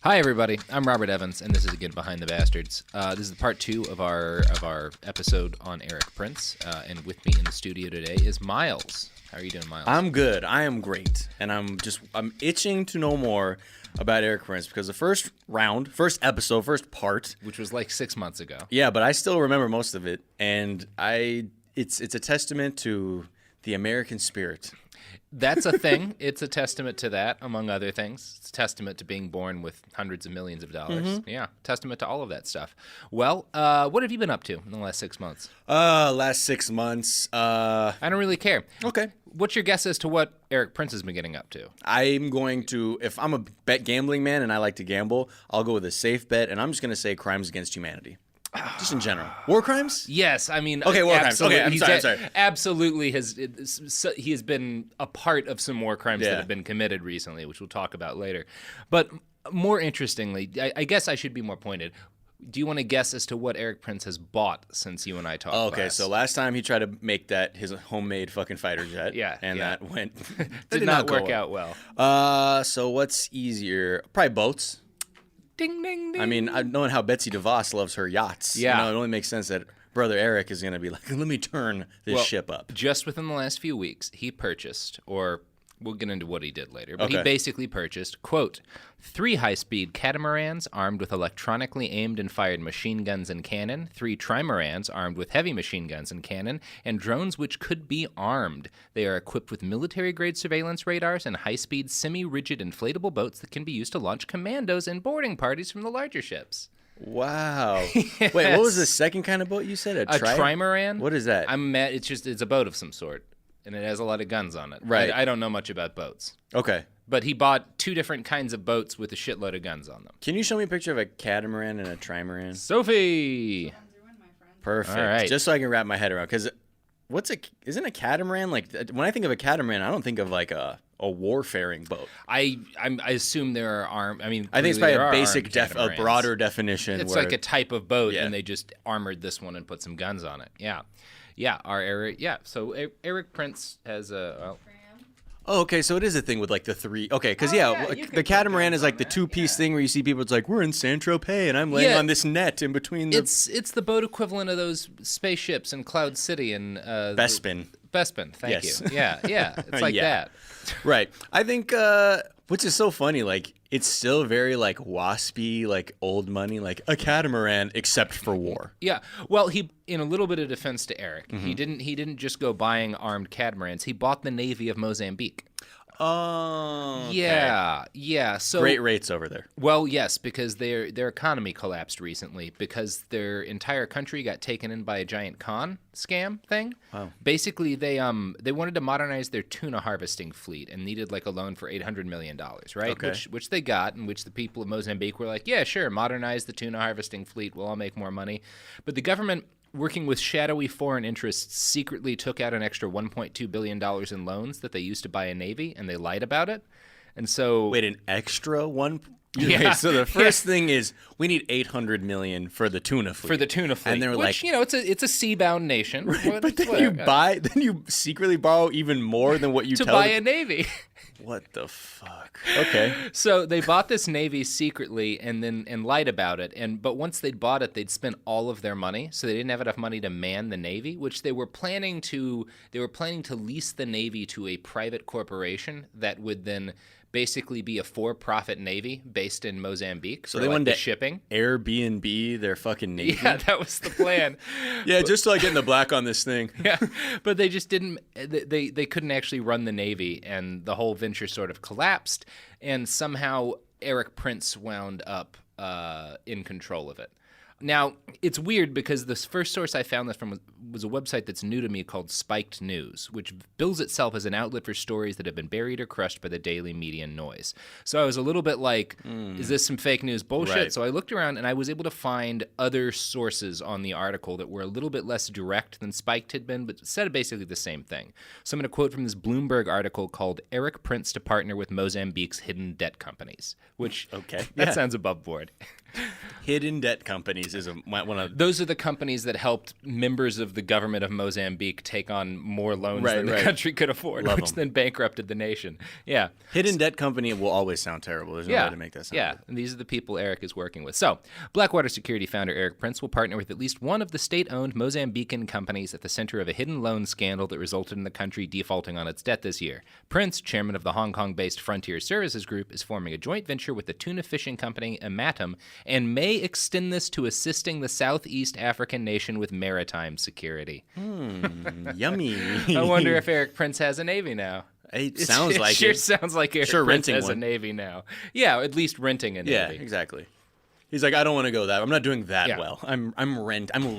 Hi, everybody. I'm Robert Evans, and this is again Behind the Bastards. This is part 2 of our episode on Erik Prince, and with me in the studio today is Miles. How are you doing, Miles? I'm good. I am great, and I'm itching to know more about Erik Prince because the first episode, first part, which was like 6 months ago. Yeah, but I still remember most of it, and it's a testament to the American spirit. That's a thing. It's a testament to that, among other things. It's a testament to being born with hundreds of millions of dollars. Mm-hmm. Yeah, testament to all of that stuff. Well, what have you been up to in the last 6 months? Last 6 months. I don't really care. Okay. What's your guess as to what Erik Prince has been getting up to? I'm going to, if I'm a gambling man and I like to gamble, I'll go with a safe bet, and I'm just going to say crimes against humanity. Just in general. War crimes? Yes, I mean... Okay, war crimes. Okay, I'm sorry. Absolutely, he has been a part of some war crimes that have been committed recently, which we'll talk about later. But more interestingly, I guess I should be more pointed. Do you want to guess as to what Erik Prince has bought since you and I talked Okay, last? So last time he tried to make that his homemade fucking fighter jet. That went... did not work out well. So what's easier? Probably boats. Ding, ding, ding. I mean, knowing how Betsy DeVos loves her yachts, it only makes sense that brother Erik is going to be like, let me turn this ship up. Just within the last few weeks, he purchased, or we'll get into what he did later, but he basically purchased, quote, 3 high-speed catamarans armed with electronically aimed and fired machine guns and cannon, 3 trimarans armed with heavy machine guns and cannon, and drones which could be armed. They are equipped with military-grade surveillance radars and high-speed semi-rigid inflatable boats that can be used to launch commandos and boarding parties from the larger ships. Wow. Yes. Wait, what was the second kind of boat you said? A trimaran? What is that? It's a boat of some sort, and it has a lot of guns on it. Right. I don't know much about boats. Okay. But he bought 2 different kinds of boats with a shitload of guns on them. Can you show me a picture of a catamaran and a trimaran? Sophie! Perfect. All right. Just so I can wrap my head around. Because isn't a catamaran, like, when I think of a catamaran, I don't think of like a warfaring boat. I assume there are armed. I mean, I think it's probably a basic, a broader definition. It's like a type of boat, and they just armored this one and put some guns on it. Yeah. So Erik Prince has a. Oh, okay, so it is a thing with like the 3. Okay, because the catamaran is like the 2-piece thing where you see people. It's like, we're in Saint-Tropez and I'm laying on this net in between the. It's the boat equivalent of those spaceships in Cloud City and Bespin. Bespin, thank you. Yeah, it's like that. Right. I think, which is so funny, like, it's still very, like, waspy, like, old money, like, a catamaran, except for war. Yeah. Well, in a little bit of defense to Erik, he didn't just go buying armed catamarans. He bought the Navy of Mozambique. Oh, okay. Yeah. So great rates over there. Well, yes, because their economy collapsed recently because their entire country got taken in by a giant con scam thing. Wow. Basically, they wanted to modernize their tuna harvesting fleet and needed like a loan for $800 million, right? Okay. Which they got, and which the people of Mozambique were like, yeah, sure, modernize the tuna harvesting fleet, we'll all make more money. But the government, working with shadowy foreign interests, secretly took out an extra $1.2 billion in loans that they used to buy a navy, and they lied about it. And so... Wait, an extra one? Yeah. Wait, so the first thing is, we need $800 million for the tuna fleet. And they're like... it's a sea-bound nation. Right, but then you secretly borrow even more than what you to buy a navy. What the fuck? Okay. So they bought this navy secretly and lied about it. But once they'd bought it, they'd spent all of their money, so they didn't have enough money to man the navy, which they were planning to lease the navy to a private corporation that would then basically be a for-profit navy based in Mozambique. So they wanted to shipping. Airbnb their fucking navy? Yeah, that was the plan. Just so I get in the black on this thing. Yeah, but they just didn't, they couldn't actually run the navy, and the whole venture sort of collapsed, and somehow Erik Prince wound up in control of it. Now, it's weird because the first source I found this from was a website that's new to me called Spiked News, which bills itself as an outlet for stories that have been buried or crushed by the daily media noise. So I was a little bit like, is this some fake news bullshit? Right. So I looked around and I was able to find other sources on the article that were a little bit less direct than Spiked had been, but said basically the same thing. So I'm going to quote from this Bloomberg article called Erik Prince to Partner with Mozambique's Hidden Debt Companies, which that sounds above board. Hidden debt companies is one of those are the companies that helped members of the government of Mozambique take on more loans than the country could afford, Love which them. then bankrupted the nation. Yeah. Hidden debt company will always sound terrible. There's no way to make that sound Yeah, good. and these are the people Erik is working with. So, Blackwater Security founder Erik Prince will partner with at least one of the state-owned Mozambican companies at the center of a hidden loan scandal that resulted in the country defaulting on its debt this year. Prince, chairman of the Hong Kong-based Frontier Services Group, is forming a joint venture with the tuna fishing company Imatum and may extend this to assisting the Southeast African nation with maritime security. Yummy. I wonder if Erik Prince has a navy now. It sounds like sure it. sounds like Erik Sure, Prince renting has a one. navy now. Yeah, at least renting a navy. Yeah, exactly. He's like, I don't want to go that. I'm not doing that Yeah. well. I'm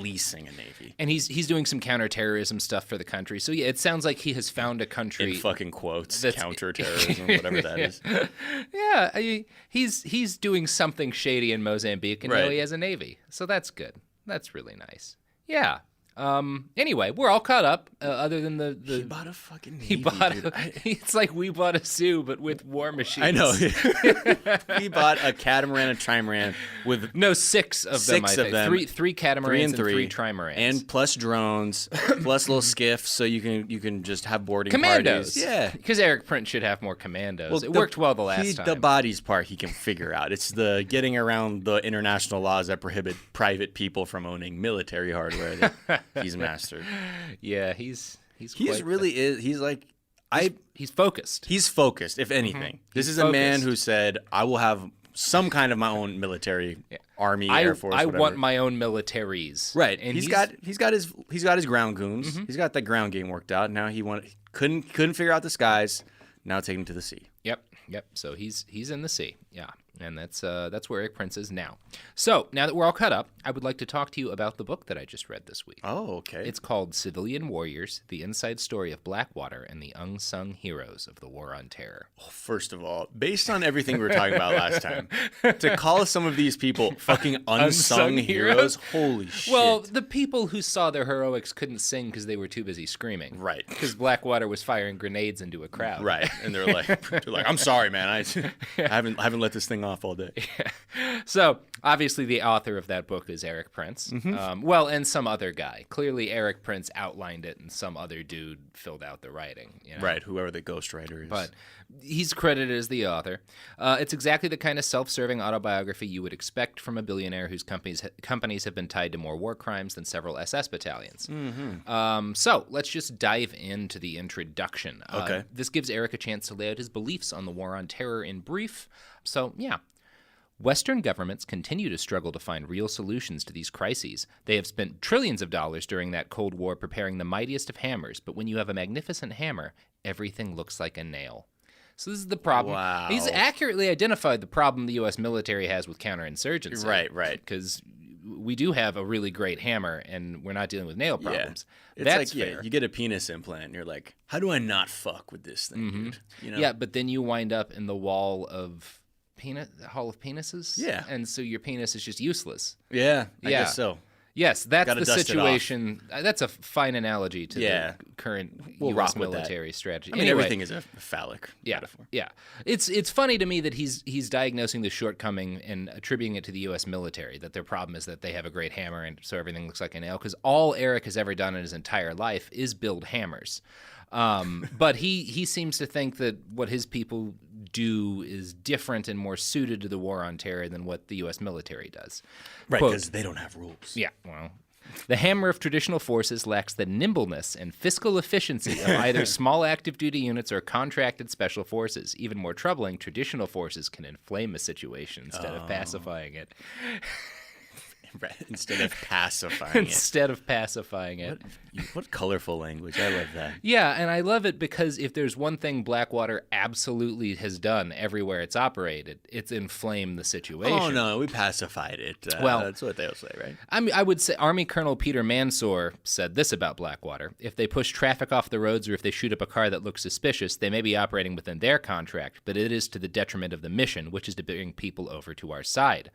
leasing a navy. And he's doing some counterterrorism stuff for the country. So yeah, it sounds like he has found a country. In fucking quotes, that's- counterterrorism, whatever that is. Yeah, he's doing something shady in Mozambique, and now Right. he has a navy. So that's good. That's really nice. Yeah. Anyway, we're all caught up. Other than the He bought a fucking navy, he bought dude. it's like we bought a zoo, but with war machines. I know. He bought a catamaran, a trimaran with No, six of them. Six I of think. them. Three catamarans and three trimarans. and plus drones, plus little skiffs, so you can just have boarding commandos. parties. Yeah. because Erik Prince should have more commandos. Well, it worked well the last time. The bodies part he can figure out. It's the getting around the international laws that prohibit private people from owning military hardware that he's mastered. Yeah, he's He's quite really is. He's like he's focused. He's focused, if anything. This He's is a man focused. who said, I will have some kind of my own military, army, Air Force, I whatever. want my own militaries. Right. and he's got his ground goons. He's got that ground game worked out. Now he couldn't figure out the skies. Now take him to the sea. Yep. So he's in the sea. Yeah. And that's where Erik Prince is now. So now that we're all caught up, I would like to talk to you about the book that I just read this week. Oh, okay. It's called Civilian Warriors, The Inside Story of Blackwater and the Unsung Heroes of the War on Terror. First of all, based on everything we were talking about last time, to call some of these people fucking unsung heroes, holy shit. Well, the people who saw their heroics couldn't sing because they were too busy screaming. Right. Because Blackwater was firing grenades into a crowd. Right. And they're like, I'm sorry, man. I haven't let this thing off all day. So, obviously, the author of that book is Erik Prince. Well, and some other guy. Clearly, Erik Prince outlined it, and some other dude filled out the writing. You know? Right. Whoever the ghostwriter is. But he's credited as the author. It's exactly the kind of self-serving autobiography you would expect from a billionaire whose companies have been tied to more war crimes than several SS battalions. So let's just dive into the introduction. Okay. This gives Erik a chance to lay out his beliefs on the war on terror in brief. So, yeah. Western governments continue to struggle to find real solutions to these crises. They have spent trillions of dollars during that Cold War preparing the mightiest of hammers, but when you have a magnificent hammer, everything looks like a nail. So this is the problem. Wow. He's accurately identified the problem the U.S. military has with counterinsurgency. Right. Because we do have a really great hammer, and we're not dealing with nail problems. It's That's like, fair. you get a penis implant, and you're like, how do I not fuck with this thing, dude? You know? Yeah, but then you wind up in the Hall of Penises? Yeah. And so your penis is just useless. Yeah, I Yeah. guess so. Yes, that's Gotta the dust it off. situation. That's a fine analogy to Yeah. the current We'll U.S. rock with that. military strategy. I mean, Anyway, everything is a phallic metaphor. Yeah. It's funny to me that he's diagnosing the shortcoming and attributing it to the U.S. military, that their problem is that they have a great hammer and so everything looks like a nail, because all Erik has ever done in his entire life is build hammers. But he seems to think that what his people do is different and more suited to the war on terror than what the U.S. military does. Right, Quote, because they don't have rules. yeah, well, the hammer of traditional forces lacks the nimbleness and fiscal efficiency of either small active duty units or contracted special forces. Even more troubling, traditional forces can inflame a situation instead of pacifying it. Right, instead of pacifying it. What colorful language. I love that. Yeah, and I love it because if there's one thing Blackwater absolutely has done everywhere it's operated, it's inflamed the situation. Oh, no, we pacified it. Well, that's what they'll say, right? I would say Army Colonel Peter Mansour said this about Blackwater. If they push traffic off the roads or if they shoot up a car that looks suspicious, they may be operating within their contract, but it is to the detriment of the mission, which is to bring people over to our side.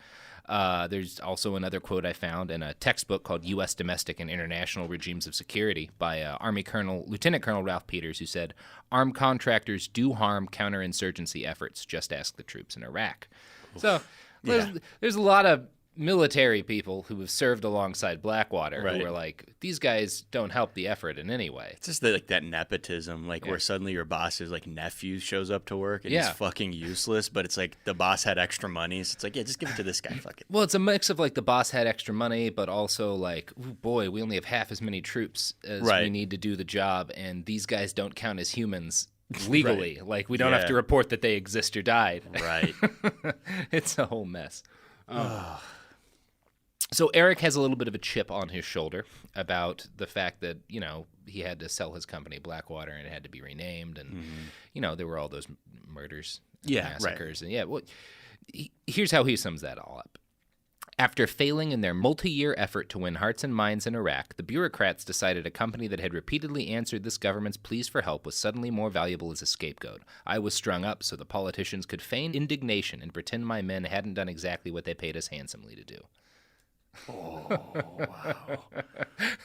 There's also another quote I found in a textbook called U.S. Domestic and International Regimes of Security by Lieutenant Colonel Ralph Peters, who said, "Armed contractors do harm counterinsurgency efforts. Just ask the troops in Iraq." So there's a lot of military people who have served alongside Blackwater Right. who are like, these guys don't help the effort in any way. It's just like that nepotism, like where suddenly your boss's like nephew shows up to work and he's fucking useless, but it's like the boss had extra money, so it's like, yeah, just give it to this guy, fuck it. Well, it's a mix of like the boss had extra money, but also like, ooh, boy, we only have half as many troops as we need to do the job, and these guys don't count as humans legally. Right. Like, we don't have to report that they exist or died. Right. It's a whole mess. So Erik has a little bit of a chip on his shoulder about the fact that, you know, he had to sell his company Blackwater and it had to be renamed, and you know, there were all those murders, massacres, and here's how he sums that all up. After failing in their multi-year effort to win hearts and minds in Iraq, the bureaucrats decided a company that had repeatedly answered this government's pleas for help was suddenly more valuable as a scapegoat. I was strung up so the politicians could feign indignation and pretend my men hadn't done exactly what they paid us handsomely to do. Oh, wow.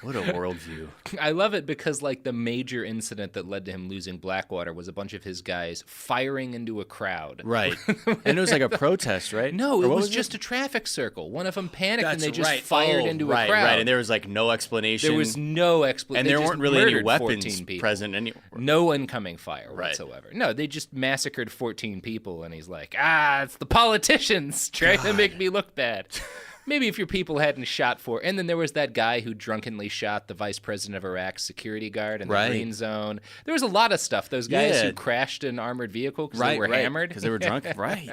What a worldview. I love it because, like, the major incident that led to him losing Blackwater was a bunch of his guys firing into a crowd. Right. And it was like a protest, right? No, it was just a traffic circle. One of them panicked and they just fired into a crowd. Right, and there was like no explanation. There was no explanation. And there weren't really any weapons present anywhere. No incoming fire whatsoever. No, they just massacred 14 people, and he's like, it's the politicians trying to make me look bad. Maybe if your people hadn't shot for... And then there was that guy who drunkenly shot the vice president of Iraq's security guard in the green zone. There was a lot of stuff. Those guys who crashed an armored vehicle because they were hammered. Because they were drunk. Right.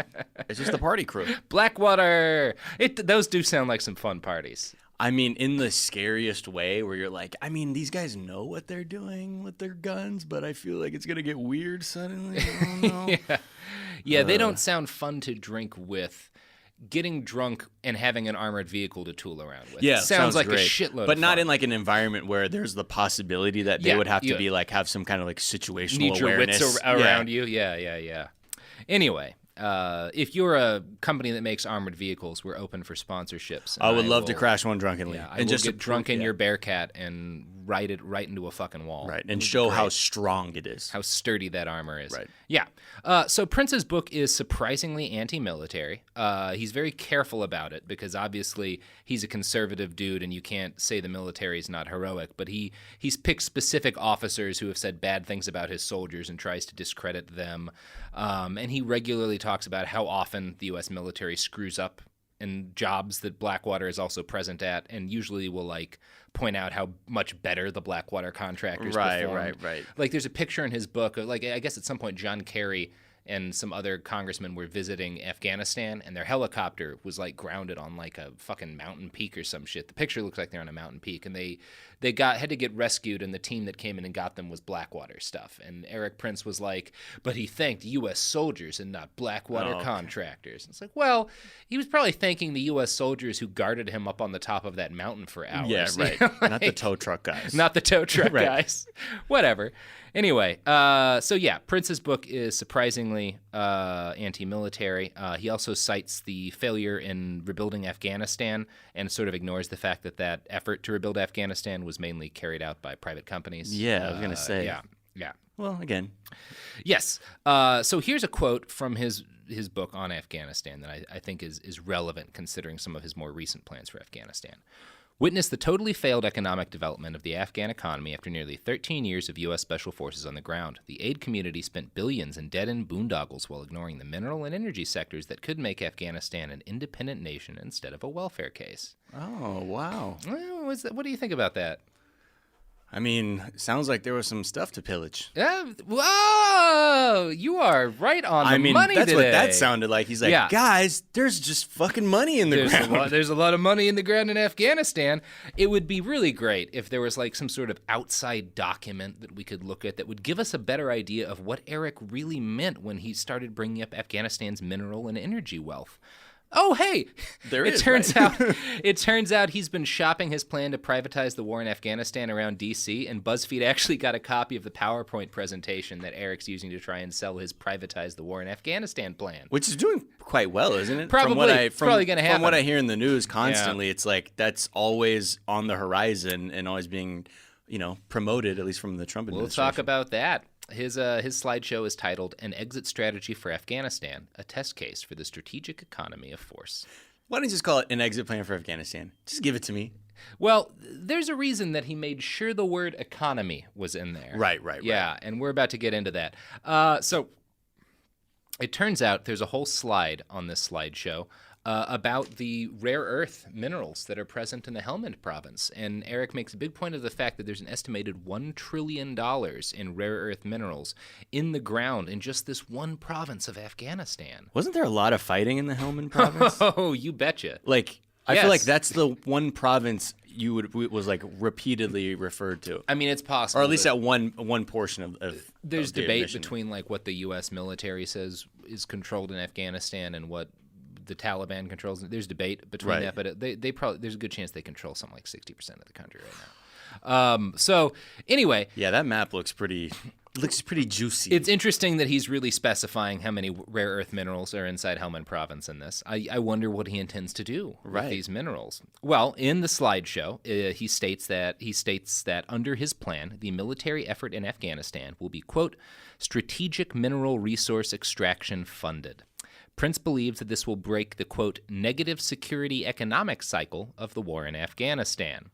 It's just the party crew. Blackwater. Those do sound like some fun parties. I mean, in the scariest way, where you're like, I mean, these guys know what they're doing with their guns, but I feel like it's going to get weird suddenly. I don't know. Yeah, they don't sound fun to drink with. Getting drunk and having an armored vehicle to tool around with. Yeah, sounds like great. A shitload but of not fun. in like an environment where there's the possibility that they would have to be like have some kind of like situational Need your awareness wits around you. Yeah. Anyway, if you're a company that makes armored vehicles, we're open for sponsorships. I would love to crash one drunkenly. Yeah, and just get drunk in your Bearcat and ride it right into a fucking wall. Right, and show how strong it is. How sturdy that armor is. Right. Yeah. So Prince's book is surprisingly anti-military. He's very careful about it because obviously he's a conservative dude and you can't say the military is not heroic, but he's picked specific officers who have said bad things about his soldiers and tries to discredit them. And he regularly talks about how often the U.S. military screws up in jobs that Blackwater is also present at, and usually will like point out how much better the Blackwater contractors performed. Right. Like there's a picture in his book of, like, I guess at some point John Kerry and some other congressmen were visiting Afghanistan, and their helicopter was like grounded on like a fucking mountain peak or some shit. The picture looks like they're on a mountain peak, and they had to get rescued, and the team that came in and got them was Blackwater stuff. And Erik Prince was like, but he thanked U.S. soldiers and not Blackwater contractors. It's like, well, he was probably thanking the U.S. soldiers who guarded him up on the top of that mountain for hours. Yeah, right. Not the tow truck guys. Not the tow truck guys. Whatever. Anyway, so yeah, Prince's book is surprisingly anti-military. He also cites the failure in rebuilding Afghanistan and sort of ignores the fact that effort to rebuild Afghanistan was mainly carried out by private companies. Yeah, I was going to say. Yeah. Well, again. Yes. So here's a quote from his book on Afghanistan that I think is relevant considering some of his more recent plans for Afghanistan. Witness the totally failed economic development of the Afghan economy after nearly 13 years of U.S. Special Forces on the ground. The aid community spent billions in dead-end boondoggles while ignoring the mineral and energy sectors that could make Afghanistan an independent nation instead of a welfare case. Oh, wow. Well, what do you think about that? I mean, sounds like there was some stuff to pillage. Whoa! You are right on the money that's today. what that sounded like. He's like, guys, there's just fucking money in the ground. There's a lot of money in the ground in Afghanistan. It would be really great if there was like some sort of outside document that we could look at that would give us a better idea of what Erik really meant when he started bringing up Afghanistan's mineral and energy wealth. Oh, hey! It turns out he's been shopping his plan to privatize the war in Afghanistan around D.C., and BuzzFeed actually got a copy of the PowerPoint presentation that Erik's using to try and sell his privatize the war in Afghanistan plan. Which is doing quite well, isn't it? Probably. Probably going to happen. From what I hear in the news constantly, it's like that's always on the horizon and always being, promoted, at least from the Trump administration. We'll talk about that. His slideshow is titled "An Exit Strategy for Afghanistan: A Test Case for the Strategic Economy of Force." Why don't you just call it an exit plan for Afghanistan? Just give it to me. Well, there's a reason that he made sure the word economy was in there. Right. Yeah, and we're about to get into that. So it turns out there's a whole slide on this slideshow about the rare earth minerals that are present in the Helmand province. And Erik makes a big point of the fact that there's an estimated $1 trillion in rare earth minerals in the ground in just this one province of Afghanistan. Wasn't there a lot of fighting in the Helmand province? Oh, you betcha. Like, I Yes. feel like that's the one province was like repeatedly referred to. I mean, it's possible. Or at least at one portion of there's of the debate admission. between like what the U.S. military says is controlled in Afghanistan and what the Taliban controls. There's debate between Right. that, but they probably there's a good chance they control something like 60% of the country right now. So anyway, Yeah, that map looks pretty juicy. it's interesting that he's really specifying how many rare earth minerals are inside Helmand province in this. I wonder what he intends to do with Right. these minerals. Well, in the slideshow, he states that under his plan, the military effort in Afghanistan will be, quote, strategic mineral resource extraction funded. Prince believes that this will break the, quote, negative security economic cycle of the war in Afghanistan.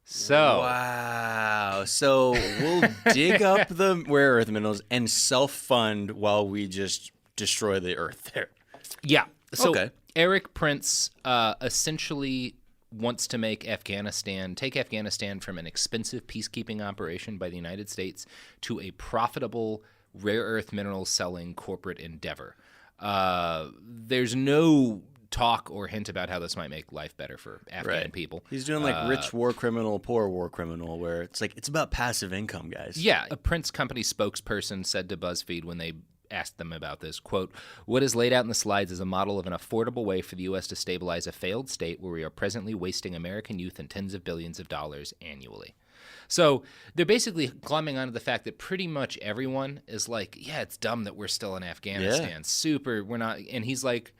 So, Wow. So we'll dig up the rare earth minerals and self-fund while we just destroy the earth there. yeah. So Okay. Erik Prince essentially wants to take Afghanistan from an expensive peacekeeping operation by the United States to a profitable rare earth mineral selling corporate endeavor. There's no talk or hint about how this might make life better for Afghan people. He's doing like rich war criminal, poor war criminal, where it's like it's about passive income, guys. Yeah, a Prince company spokesperson said to BuzzFeed when they asked them about this, quote, what is laid out in the slides is a model of an affordable way for the U.S. to stabilize a failed state where we are presently wasting American youth and tens of billions of dollars annually. So they're basically climbing onto the fact that pretty much everyone is like, yeah, it's dumb that we're still in Afghanistan. Yeah. We're not. And he's like,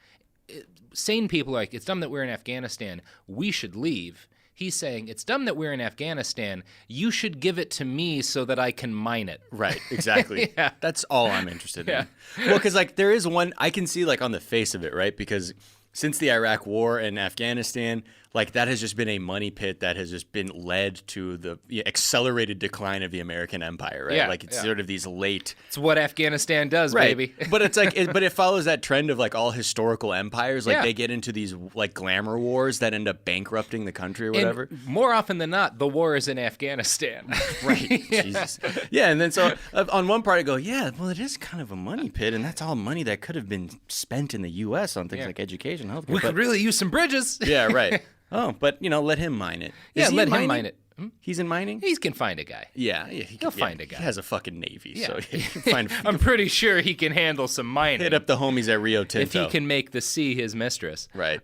sane people are like, it's dumb that we're in Afghanistan. We should leave. He's saying, it's dumb that we're in Afghanistan. You should give it to me so that I can mine it. Right, exactly. Yeah. That's all I'm interested Yeah. in. Well, because like there is one I can see like on the face of it, right? Because since the Iraq War and Afghanistan, like that has just been a money pit that has just been led to the accelerated decline of the American empire, right? Yeah, like it's yeah. sort of these late, It's what Afghanistan does, baby. But it's like, but it follows that trend of like all historical empires, like Yeah. they get into these like glamour wars that end up bankrupting the country or whatever. And more often than not, the war is in Afghanistan. Right. Jesus. Yeah. And then so on one part I go, yeah, well, it is kind of a money pit, and that's all money that could have been spent in the U.S. on things like education, healthcare. We could really use some bridges. Yeah, right. Oh, but let him mine it. Yeah, Is he let in him mining? mine it. He's in mining? He can find a guy. Yeah, He'll find a guy. He has a fucking navy, Yeah. so he can find. I'm pretty sure he can handle some mining. Hit up the homies at Rio Tinto. if he can make the sea his mistress. Right.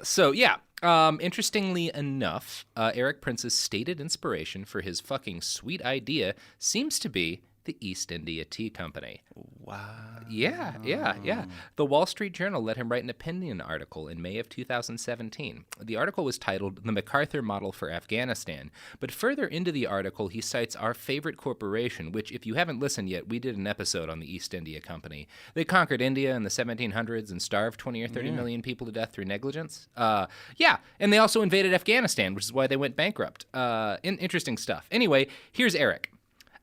So, yeah. Interestingly enough, Erik Prince's stated inspiration for his fucking sweet idea seems to be the East India Tea Company. Wow. Yeah. The Wall Street Journal let him write an opinion article in May of 2017. The article was titled The MacArthur Model for Afghanistan, but further into the article, he cites our favorite corporation, which, if you haven't listened yet, we did an episode on the East India Company. They conquered India in the 1700s and starved 20 or 30 million people to death through negligence. And they also invaded Afghanistan, which is why they went bankrupt. Interesting stuff. Anyway, here's Erik.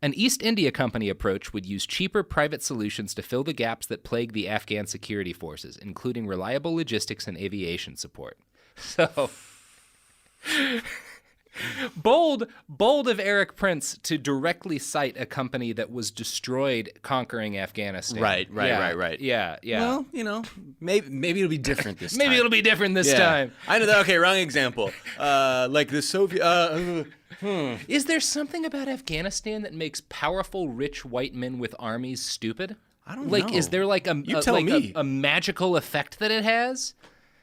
An East India Company approach would use cheaper private solutions to fill the gaps that plague the Afghan security forces, including reliable logistics and aviation support. So, bold of Erik Prince to directly cite a company that was destroyed conquering Afghanistan. Right. Yeah. Well, maybe it'll be different this time. Maybe it'll be different this time. I know that. Okay, wrong example. Like the Soviet. Is there something about Afghanistan that makes powerful, rich white men with armies stupid? I don't like, know. is there like a magical effect that it has?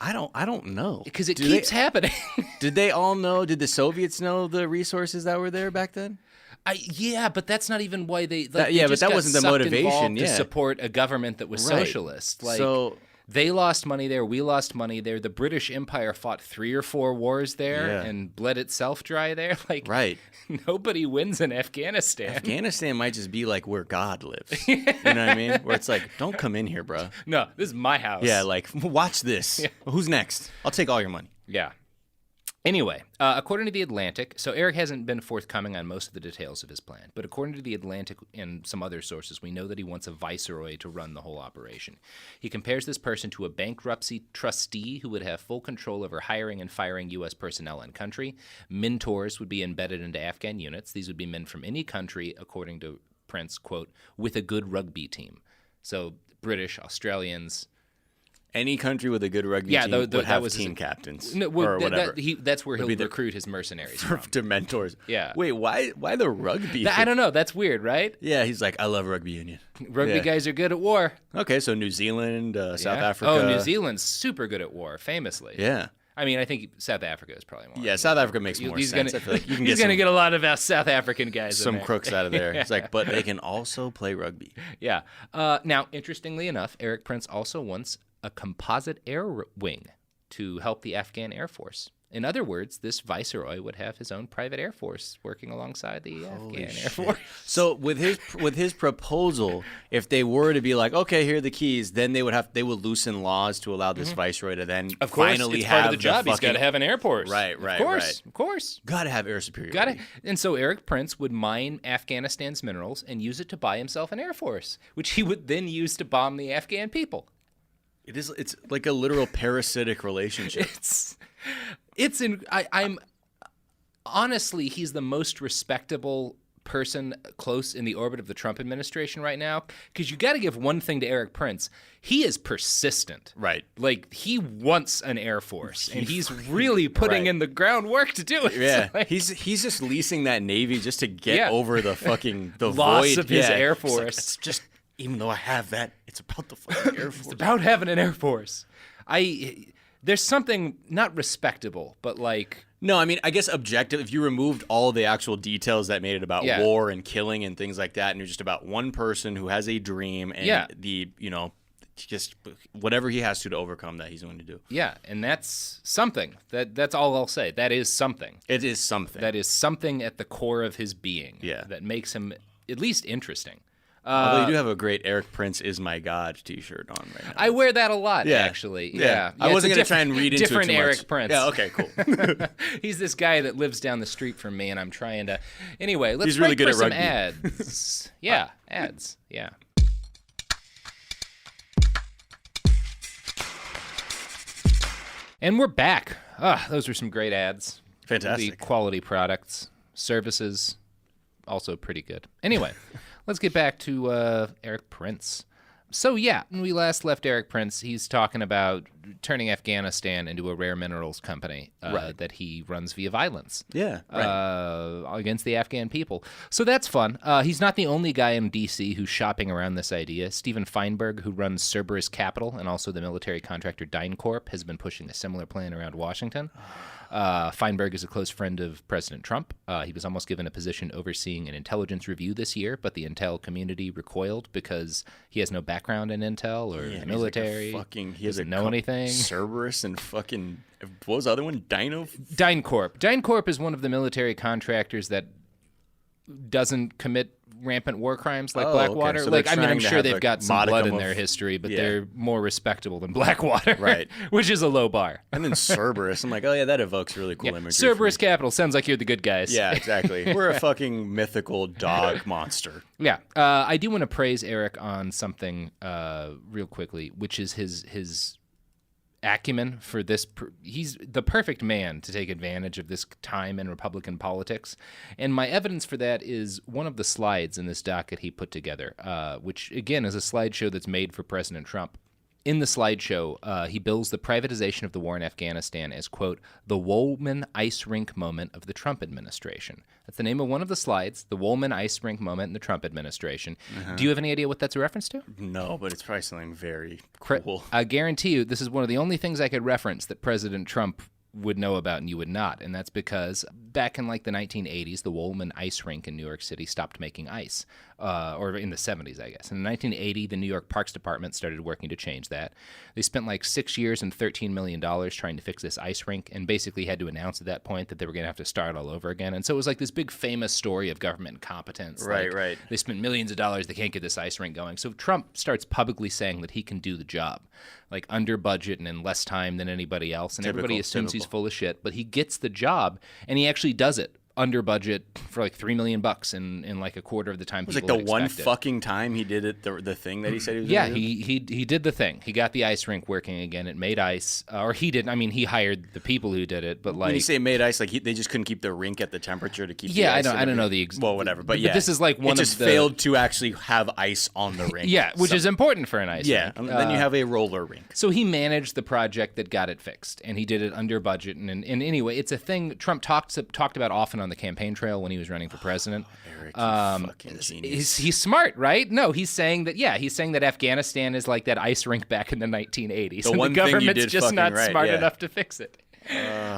I don't know. Because it keeps happening. Did they all know? Did the Soviets know the resources that were there back then? Yeah, but that's not even why they. But that wasn't the motivation. To support a government that was socialist. Like, so They lost money there. We lost money there. The British Empire fought 3 or 4 wars there and bled itself dry there. Like, right. Nobody wins in Afghanistan. Afghanistan might just be like where God lives. You know what I mean? Where it's like, don't come in here, bro. No, this is my house. Yeah, like, watch this. Yeah. Who's next? I'll take all your money. Yeah. Anyway, according to The Atlantic, so Erik hasn't been forthcoming on most of the details of his plan, but according to The Atlantic and some other sources, we know that he wants a viceroy to run the whole operation. He compares this person to a bankruptcy trustee who would have full control over hiring and firing U.S. personnel in country. Mentors would be embedded into Afghan units. These would be men from any country, according to Prince, quote, with a good rugby team. So British, Australians... Any country with a good rugby team would have team captains or whatever. That's where he'll recruit his mercenaries from. To mentors. Yeah. Wait, why the rugby? I don't know. That's weird, right? Yeah, he's like, I love rugby union. Rugby guys are good at war. Okay, so New Zealand, South Africa. Oh, New Zealand's super good at war, famously. Yeah. I mean, I think South Africa is probably more. Yeah, South Africa makes more sense. I feel like you can he's going to get a lot of South African guys some crooks out of there. It's like, but they can also play rugby. Yeah. Now, interestingly enough, Erik Prince also wants a composite air wing to help the Afghan Air Force. In other words, this viceroy would have his own private air force working alongside the Afghan Air Force. So with his proposal, if they were to be like, okay, here are the keys, then they would loosen laws to allow this viceroy to then finally it's have part of the job. He's got to have an air force. Right. Of course. Got to have air superiority. And so Erik Prince would mine Afghanistan's minerals and use it to buy himself an air force, which he would then use to bomb the Afghan people. It's like a literal parasitic relationship. I'm honestly, he's the most respectable person close in the orbit of the Trump administration right now, because you got to give one thing to Erik Prince. He is persistent. Right. Like, he wants an Air Force, and he's really putting in the groundwork to do it. Yeah. Like, he's just leasing that Navy just to get over the loss void of his Air Force. It's just, even though I have that, it's about the fucking Air Force. It's about having an Air Force. There's something not respectable, but like... No, I mean, I guess objective, if you removed all the actual details that made it about war and killing and things like that, and you're just about one person who has a dream and just whatever he has to overcome that, he's going to do. Yeah, and that's something. That's all I'll say. That is something. It is something. That is something at the core of his being. Yeah. That makes him at least interesting. Although you do have a great Erik Prince is my God t-shirt on right now. I wear that a lot, actually. Yeah. I wasn't going to try and read into it too much. Different Erik Prince. Yeah, okay, cool. He's this guy that lives down the street from me, and I'm trying to... Anyway, let's He's really break good for at some rugby. ads. Yeah, ads. Yeah. And we're back. Those were some great ads. Fantastic. The quality products, services, also pretty good. Anyway, let's get back to Erik Prince. So yeah, when we last left Erik Prince, he's talking about turning Afghanistan into a rare minerals company that he runs via violence. Yeah, against the Afghan people. So that's fun. He's not the only guy in D.C. who's shopping around this idea. Stephen Feinberg, who runs Cerberus Capital and also the military contractor DynCorp, has been pushing a similar plan around Washington. Feinberg is a close friend of President Trump. He was almost given a position overseeing an intelligence review this year, but the intel community recoiled because he has no background in intel or the military. He doesn't know anything. Cerberus and fucking, what was the other one? DynCorp. DynCorp is one of the military contractors that doesn't commit rampant war crimes like Blackwater. Okay. So like, I mean, I'm sure they've got some blood in their history, but they're more respectable than Blackwater, right? Which is a low bar. And then Cerberus, I'm like, oh yeah, that evokes really cool imagery. Cerberus Capital sounds like you're the good guys. Yeah, exactly. We're a fucking mythical dog monster. Yeah, I do want to praise Erik on something real quickly, which is his acumen for this. He's the perfect man to take advantage of this time in Republican politics. And my evidence for that is one of the slides in this docket he put together, which, again, is a slideshow that's made for President Trump. In the slideshow, he bills the privatization of the war in Afghanistan as, quote, the Woolman Ice Rink moment of the Trump administration. That's the name of one of the slides, the Woolman Ice Rink moment in the Trump administration. Do you have any idea what that's a reference to? No, but it's probably something very cool. I guarantee you this is one of the only things I could reference that President Trump would know about and you would not. And that's because back in like the 1980s, the Woolman Ice Rink in New York City stopped making ice, or in the 70s, I guess. In 1980, the New York Parks Department started working to change that. They spent like 6 years and $13 million trying to fix this ice rink, and basically had to announce at that point that they were going to have to start all over again. And so it was like this big famous story of government incompetence. Right, like, right. They spent millions of dollars. They can't get this ice rink going. So Trump starts publicly saying that he can do the job, like under budget and in less time than anybody else. And everybody assumes he's full of shit, but he gets the job, and he actually does it under budget for like $3 million in like a quarter of the time. It was like the one fucking time he did it, the thing that he said he was yeah, going to do? he did the thing. He got the ice rink working again. It made ice, or he didn't. I mean, he hired the people who did it, but like when you say made ice, like they just couldn't keep the rink at the temperature to keep. Yeah, the ice I don't know the well, whatever. But yeah, this is like one it just of the, failed to actually have ice on the rink. Yeah, which is important for an ice rink. Yeah, then you have a roller rink. So he managed the project that got it fixed, and he did it under budget. And anyway, it's a thing Trump talked about often on the campaign trail when he was running for president. Eric, you fucking genius. He's smart, right? No, he's saying that Afghanistan is like that ice rink back in the 1980s. The and one the thing you government's did just not right, smart yeah. enough to fix it.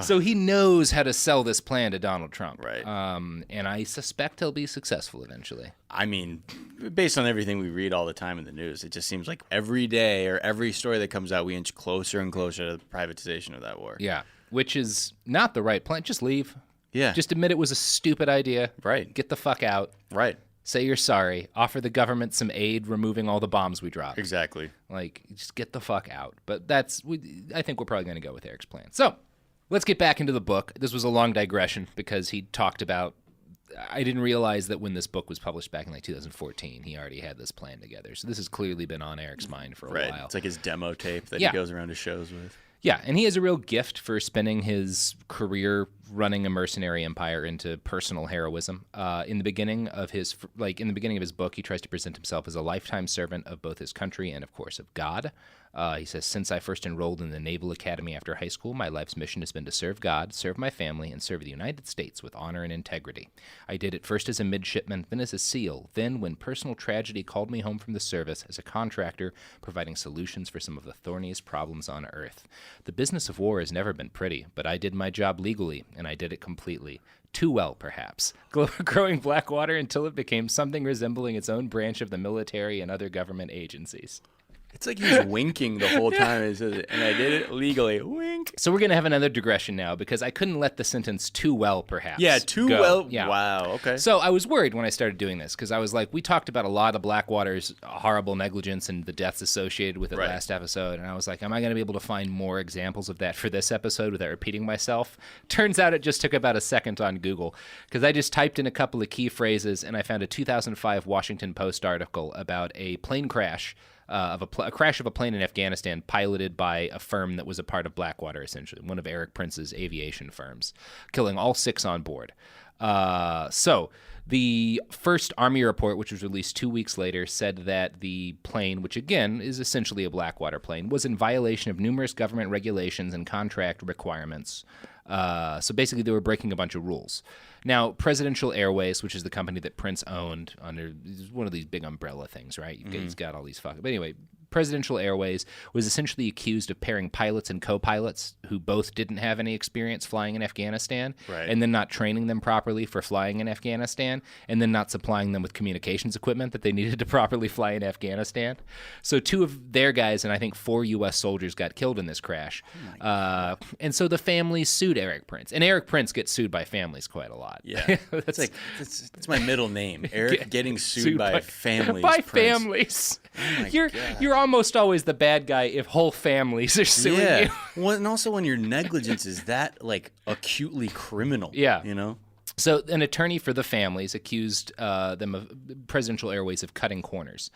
So he knows how to sell this plan to Donald Trump. Right. And I suspect he'll be successful eventually. I mean, based on everything we read all the time in the news, it just seems like every day or every story that comes out, we inch closer and closer to the privatization of that war. Yeah, which is not the right plan. Just leave. Yeah. Just admit it was a stupid idea. Right. Get the fuck out. Right. Say you're sorry. Offer the government some aid removing all the bombs we dropped. Exactly. Like, just get the fuck out. But I think we're probably going to go with Eric's plan. So, let's get back into the book. This was a long digression because he talked about, I didn't realize that when this book was published back in like 2014, he already had this plan together. So this has clearly been on Eric's mind for a while. It's like his demo tape that Yeah. he goes around to shows with. Yeah, and he has a real gift for spinning his career running a mercenary empire into personal heroism. In the beginning of his book, he tries to present himself as a lifetime servant of both his country and, of course, of God. He says, "Since I first enrolled in the Naval Academy after high school, my life's mission has been to serve God, serve my family, and serve the United States with honor and integrity. I did it first as a midshipman, then as a SEAL, then, when personal tragedy called me home from the service, as a contractor, providing solutions for some of the thorniest problems on Earth. The business of war has never been pretty, but I did my job legally, and I did it completely. Too well, perhaps, growing Blackwater until it became something resembling its own branch of the military and other government agencies." It's like he's winking the whole time. He says it, and I did it legally. Wink. So we're going to have another digression now because I couldn't let the sentence "too well, perhaps." Yeah, too go. well. Yeah. Wow. Okay. So I was worried when I started doing this because I was like, we talked about a lot of Blackwater's horrible negligence and the deaths associated with it Right. last episode. And I was like, am I going to be able to find more examples of that for this episode without repeating myself? Turns out it just took about a second on Google because I just typed in a couple of key phrases and I found a 2005 Washington Post article about a plane crash. A crash of a plane in Afghanistan piloted by a firm that was a part of Blackwater, essentially, one of Erik Prince's aviation firms, killing all 6 on board. So the first Army report, which was released 2 weeks later, said that the plane, which again is essentially a Blackwater plane, was in violation of numerous government regulations and contract requirements. So basically they were breaking a bunch of rules. Now, Presidential Airways, which is the company that Prince owned under one of these big umbrella things, right? He's got all these fucking... But anyway, Presidential Airways was essentially accused of pairing pilots and co-pilots who both didn't have any experience flying in Afghanistan, Right. and then not training them properly for flying in Afghanistan, and then not supplying them with communications equipment that they needed to properly fly in Afghanistan. So 2 of their guys and I think 4 U.S. soldiers got killed in this crash. And so the families sued Erik Prince. And Erik Prince gets sued by families quite a lot. Yeah. That's my middle name. Eric getting sued by families. By Prince. families. Oh my You're God. almost always the bad guy if whole families are suing Yeah. you. Well, and also when your negligence is that like acutely criminal. Yeah. You know? So an attorney for the families accused them of Presidential Airways of cutting corners.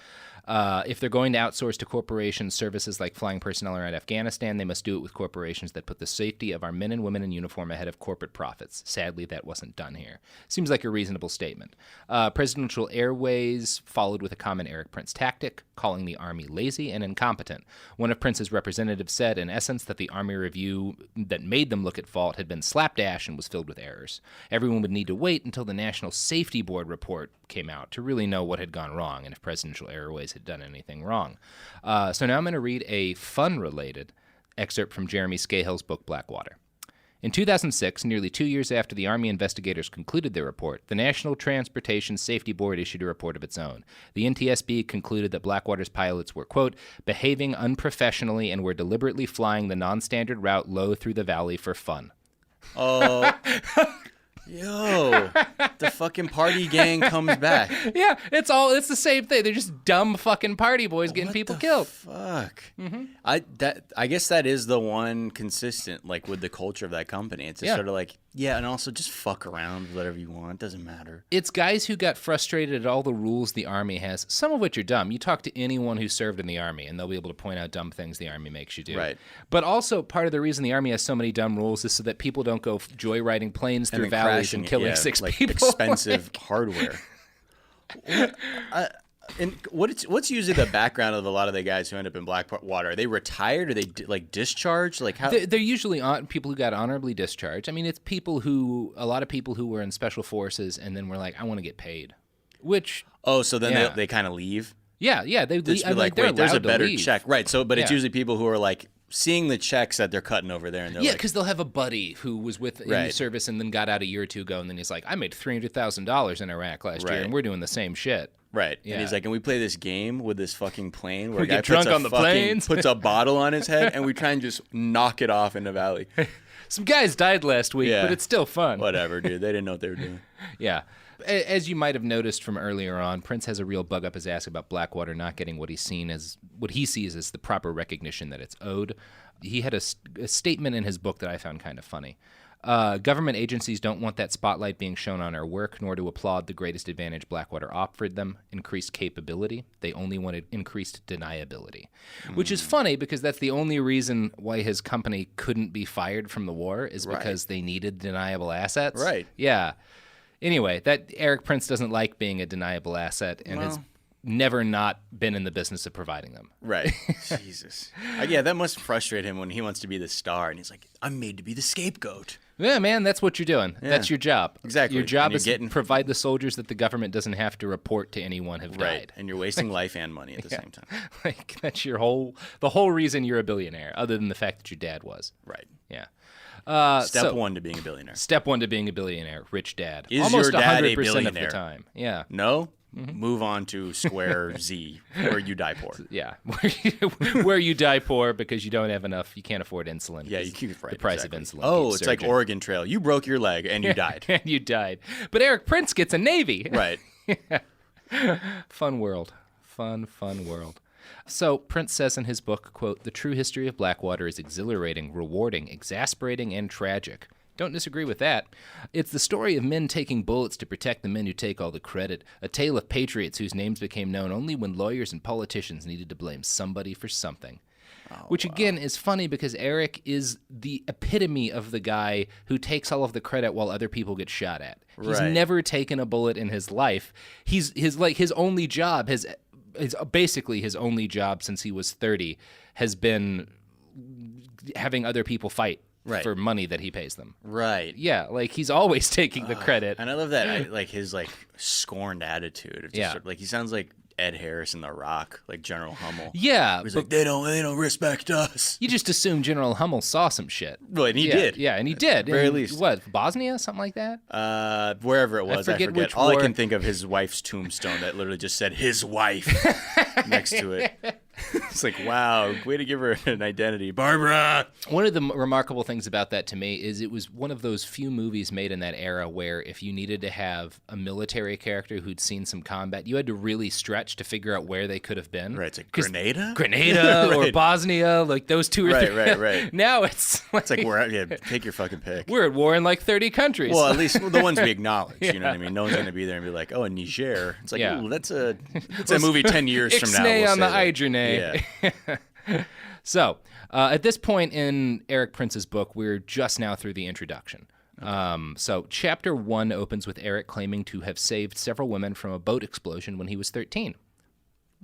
If they're going to outsource to corporations services like flying personnel around Afghanistan, they must do it with corporations that put the safety of our men and women in uniform ahead of corporate profits. Sadly, that wasn't done here. Seems like a reasonable statement. Presidential Airways followed with a common Erik Prince tactic, calling the Army lazy and incompetent. One of Prince's representatives said, in essence, that the Army review that made them look at fault had been slapdash and was filled with errors. Everyone would need to wait until the National Safety Board report came out to really know what had gone wrong and if Presidential Airways had done anything wrong. So now I'm going to read a fun-related excerpt from Jeremy Scahill's book, Blackwater. In 2006, nearly 2 years after the Army investigators concluded their report, the National Transportation Safety Board issued a report of its own. The NTSB concluded that Blackwater's pilots were, quote, behaving unprofessionally and were deliberately flying the non-standard route low through the valley for fun. Oh, yo, the fucking party gang comes back. Yeah, it's the same thing. They're just dumb fucking party boys getting people killed. Fuck. Mm-hmm. I guess that is the one consistent, like, with the culture of that company. It's just sort of like, yeah, and also just fuck around with whatever you want. Doesn't matter. It's guys who got frustrated at all the rules the Army has, some of which are dumb. You talk to anyone who served in the Army, and they'll be able to point out dumb things the Army makes you do. Right. But also, part of the reason the Army has so many dumb rules is so that people don't go joyriding planes through valleys and killing six people. Expensive hardware. And what's usually the background of a lot of the guys who end up in Blackwater? Are they retired? Are they discharged? Like how? They're usually people who got honorably discharged. I mean, it's a lot of people who were in special forces and then were like, I want to get paid. Which so then they kind of leave. Yeah. They just be like, wait, there's a better check, right? So, but it's Yeah. usually people who are like seeing the checks that they're cutting over there, and they're like, because they'll have a buddy who was in the service and then got out a year or two ago, and then he's like, I made $300,000 in Iraq last year, and we're doing the same shit. Right. Yeah. And he's like, and we play this game with this fucking plane where We a guy get drunk on the planes. puts a bottle on his head, and we try and just knock it off in the valley. Some guys died last week, but it's still fun. Whatever, dude. They didn't know what they were doing. Yeah. As you might have noticed from earlier on, Prince has a real bug up his ass about Blackwater not getting what he sees as the proper recognition that it's owed. He had a statement in his book that I found kind of funny. Government agencies don't want that spotlight being shown on our work, nor to applaud the greatest advantage Blackwater offered them, increased capability. They only wanted increased deniability, which is funny because that's the only reason why his company couldn't be fired from the war is because they needed deniable assets. Right. Yeah. Anyway, that Erik Prince doesn't like being a deniable asset and has never not been in the business of providing them. Right. Jesus. Yeah, that must frustrate him when he wants to be the star and he's like, I'm made to be the scapegoat. Yeah, man, that's what you're doing. Yeah. That's your job. Exactly. Your job is to provide the soldiers that the government doesn't have to report to anyone who've died. And you're wasting life and money at the same time. Like that's the whole reason you're a billionaire, other than the fact that your dad was. Right. Yeah. Step one to being a billionaire. Step one to being a billionaire, rich dad. Is almost your dad 100% a billionaire? of the time. Yeah. No? Mm-hmm. Move on to square Z, where you die poor. Yeah, where you die poor because you don't have enough, you can't afford insulin. Yeah, you keep the price of insulin. Oh, it's like Oregon Trail. You broke your leg and you died. And you died. But Erik Prince gets a Navy. Right. Fun world. Fun world. So Prince says in his book, quote, "The true history of Blackwater is exhilarating, rewarding, exasperating, and tragic." Don't disagree with that. It's the story of men taking bullets to protect the men who take all the credit, a tale of patriots whose names became known only when lawyers and politicians needed to blame somebody for something. Which, again, is funny because Erik is the epitome of the guy who takes all of the credit while other people get shot at. He's never taken a bullet in his life. His only job basically his only job since he was 30 has been having other people fight. For money that he pays them. Right. Yeah, like he's always taking the credit. And I love that, his scorned attitude. Just he sounds like Ed Harris in The Rock, like General Hummel. Yeah. He's like, they don't respect us. You just assume General Hummel saw some shit. Well, and he did. Yeah, and he did. At the very least. What, Bosnia? Something like that? Wherever it was, I forget. Which All war. I can think of his wife's tombstone that literally just said his wife next to it. It's like, wow, way to give her an identity. Barbara! One of the remarkable things about that to me is it was one of those few movies made in that era where if you needed to have a military character who'd seen some combat, you had to really stretch to figure out where they could have been. Right, it's like Grenada? Grenada or Bosnia, like those two or three. Right. Now it's like take your fucking pick. We're at war in like 30 countries. Well, at least the ones we acknowledge, you know what I mean? No one's going to be there and be like, oh, Niger. It's like, ooh, that's a movie 10 years from now. Ixnay we'll on the say Ivermectin. Yeah. So, at this point in Erik Prince's book, we're just now through the introduction. So, chapter 1 opens with Erik claiming to have saved several women from a boat explosion when he was 13.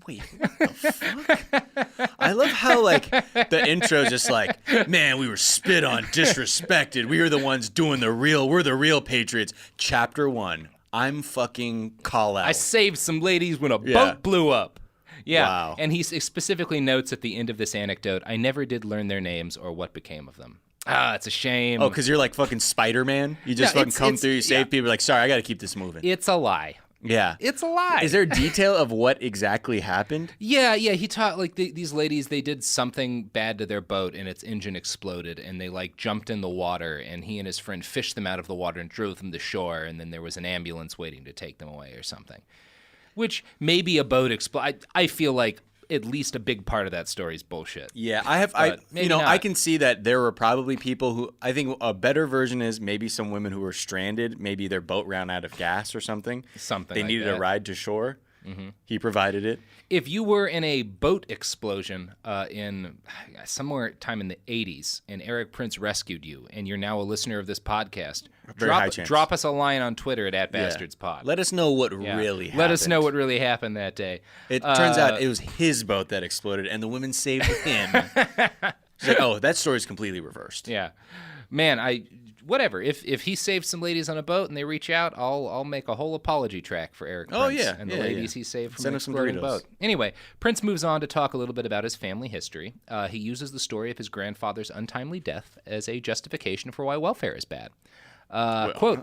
Wait, what the fuck? I love how, the intro's just like, man, we were spit on, disrespected. We were the ones we're the real patriots. Chapter 1, I'm fucking call out. I saved some ladies when a boat blew up. Yeah, wow. And he specifically notes at the end of this anecdote, I never did learn their names or what became of them. It's a shame. Oh, because you're like fucking Spider-Man? You just fucking come through, you save people, like, sorry, I got to keep this moving. It's a lie. Yeah. It's a lie. Is there detail of what exactly happened? Yeah. He taught, like, these ladies, they did something bad to their boat, and its engine exploded, and they, like, jumped in the water, and he and his friend fished them out of the water and drove them to shore, and then there was an ambulance waiting to take them away or something. Which, maybe a boat exploded. I feel like at least a big part of that story is bullshit. Yeah, maybe not. I can see that there were probably people who, I think a better version is maybe some women who were stranded. Maybe their boat ran out of gas or something. They like needed that. a ride to shore. Mm-hmm. He provided it. If you were in a boat explosion in somewhere time in the 80s and Erik Prince rescued you and you're now a listener of this podcast, high chance. Drop us a line on Twitter at @bastardspod. Let us know what really happened. Let us know what really happened that day. It turns out it was his boat that exploded and the women saved him. She's like, oh, that story's completely reversed. Yeah. Man, whatever. If he saved some ladies on a boat and they reach out, I'll make a whole apology track for Erik Prince and the ladies he saved from an exploding boat. Anyway, Prince moves on to talk a little bit about his family history. He uses the story of his grandfather's untimely death as a justification for why welfare is bad. Quote,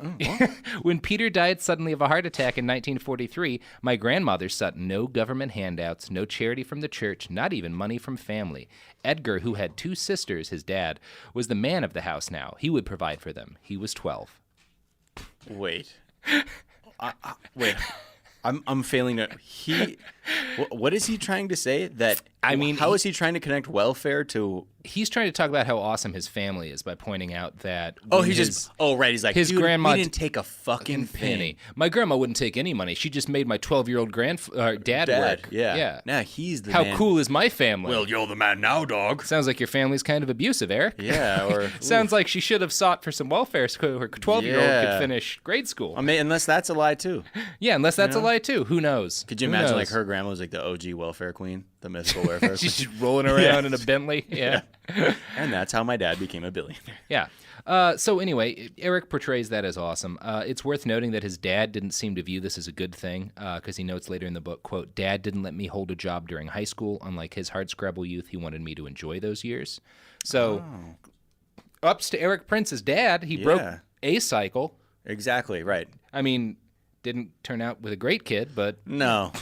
when Peter died suddenly of a heart attack in 1943, my grandmother sought no government handouts, no charity from the church, not even money from family. Edgar, who had 2 sisters, his dad, was the man of the house now. He would provide for them. He was 12. Wait. Wait. I'm failing to... What is he trying to say? How is he trying to connect welfare to... He's trying to talk about how awesome his family is by pointing out that... He's like, his grandma we didn't take a fucking penny. My grandma wouldn't take any money. She just made my 12-year-old dad work. Yeah. Now he's the How man. cool is my family? Well, you're the man now, dog. Sounds like your family's kind of abusive, Eric. Yeah, or... Sounds like she should have sought for some welfare so her 12-year-old could finish grade school. I mean, unless that's a lie, too. Yeah, unless that's a lie, too. Who knows? Could you imagine, like, her grandma was like the OG welfare queen? The mythical welfare queen? She's just rolling around in a Bentley. Yeah. And that's how my dad became a billionaire. Yeah. So anyway, Erik portrays that as awesome. It's worth noting that his dad didn't seem to view this as a good thing because he notes later in the book, quote, Dad didn't let me hold a job during high school. Unlike his hardscrabble youth, he wanted me to enjoy those years. So ups to Erik Prince's dad. He broke a cycle. Exactly, right. I mean, didn't turn out with a great kid, but... No.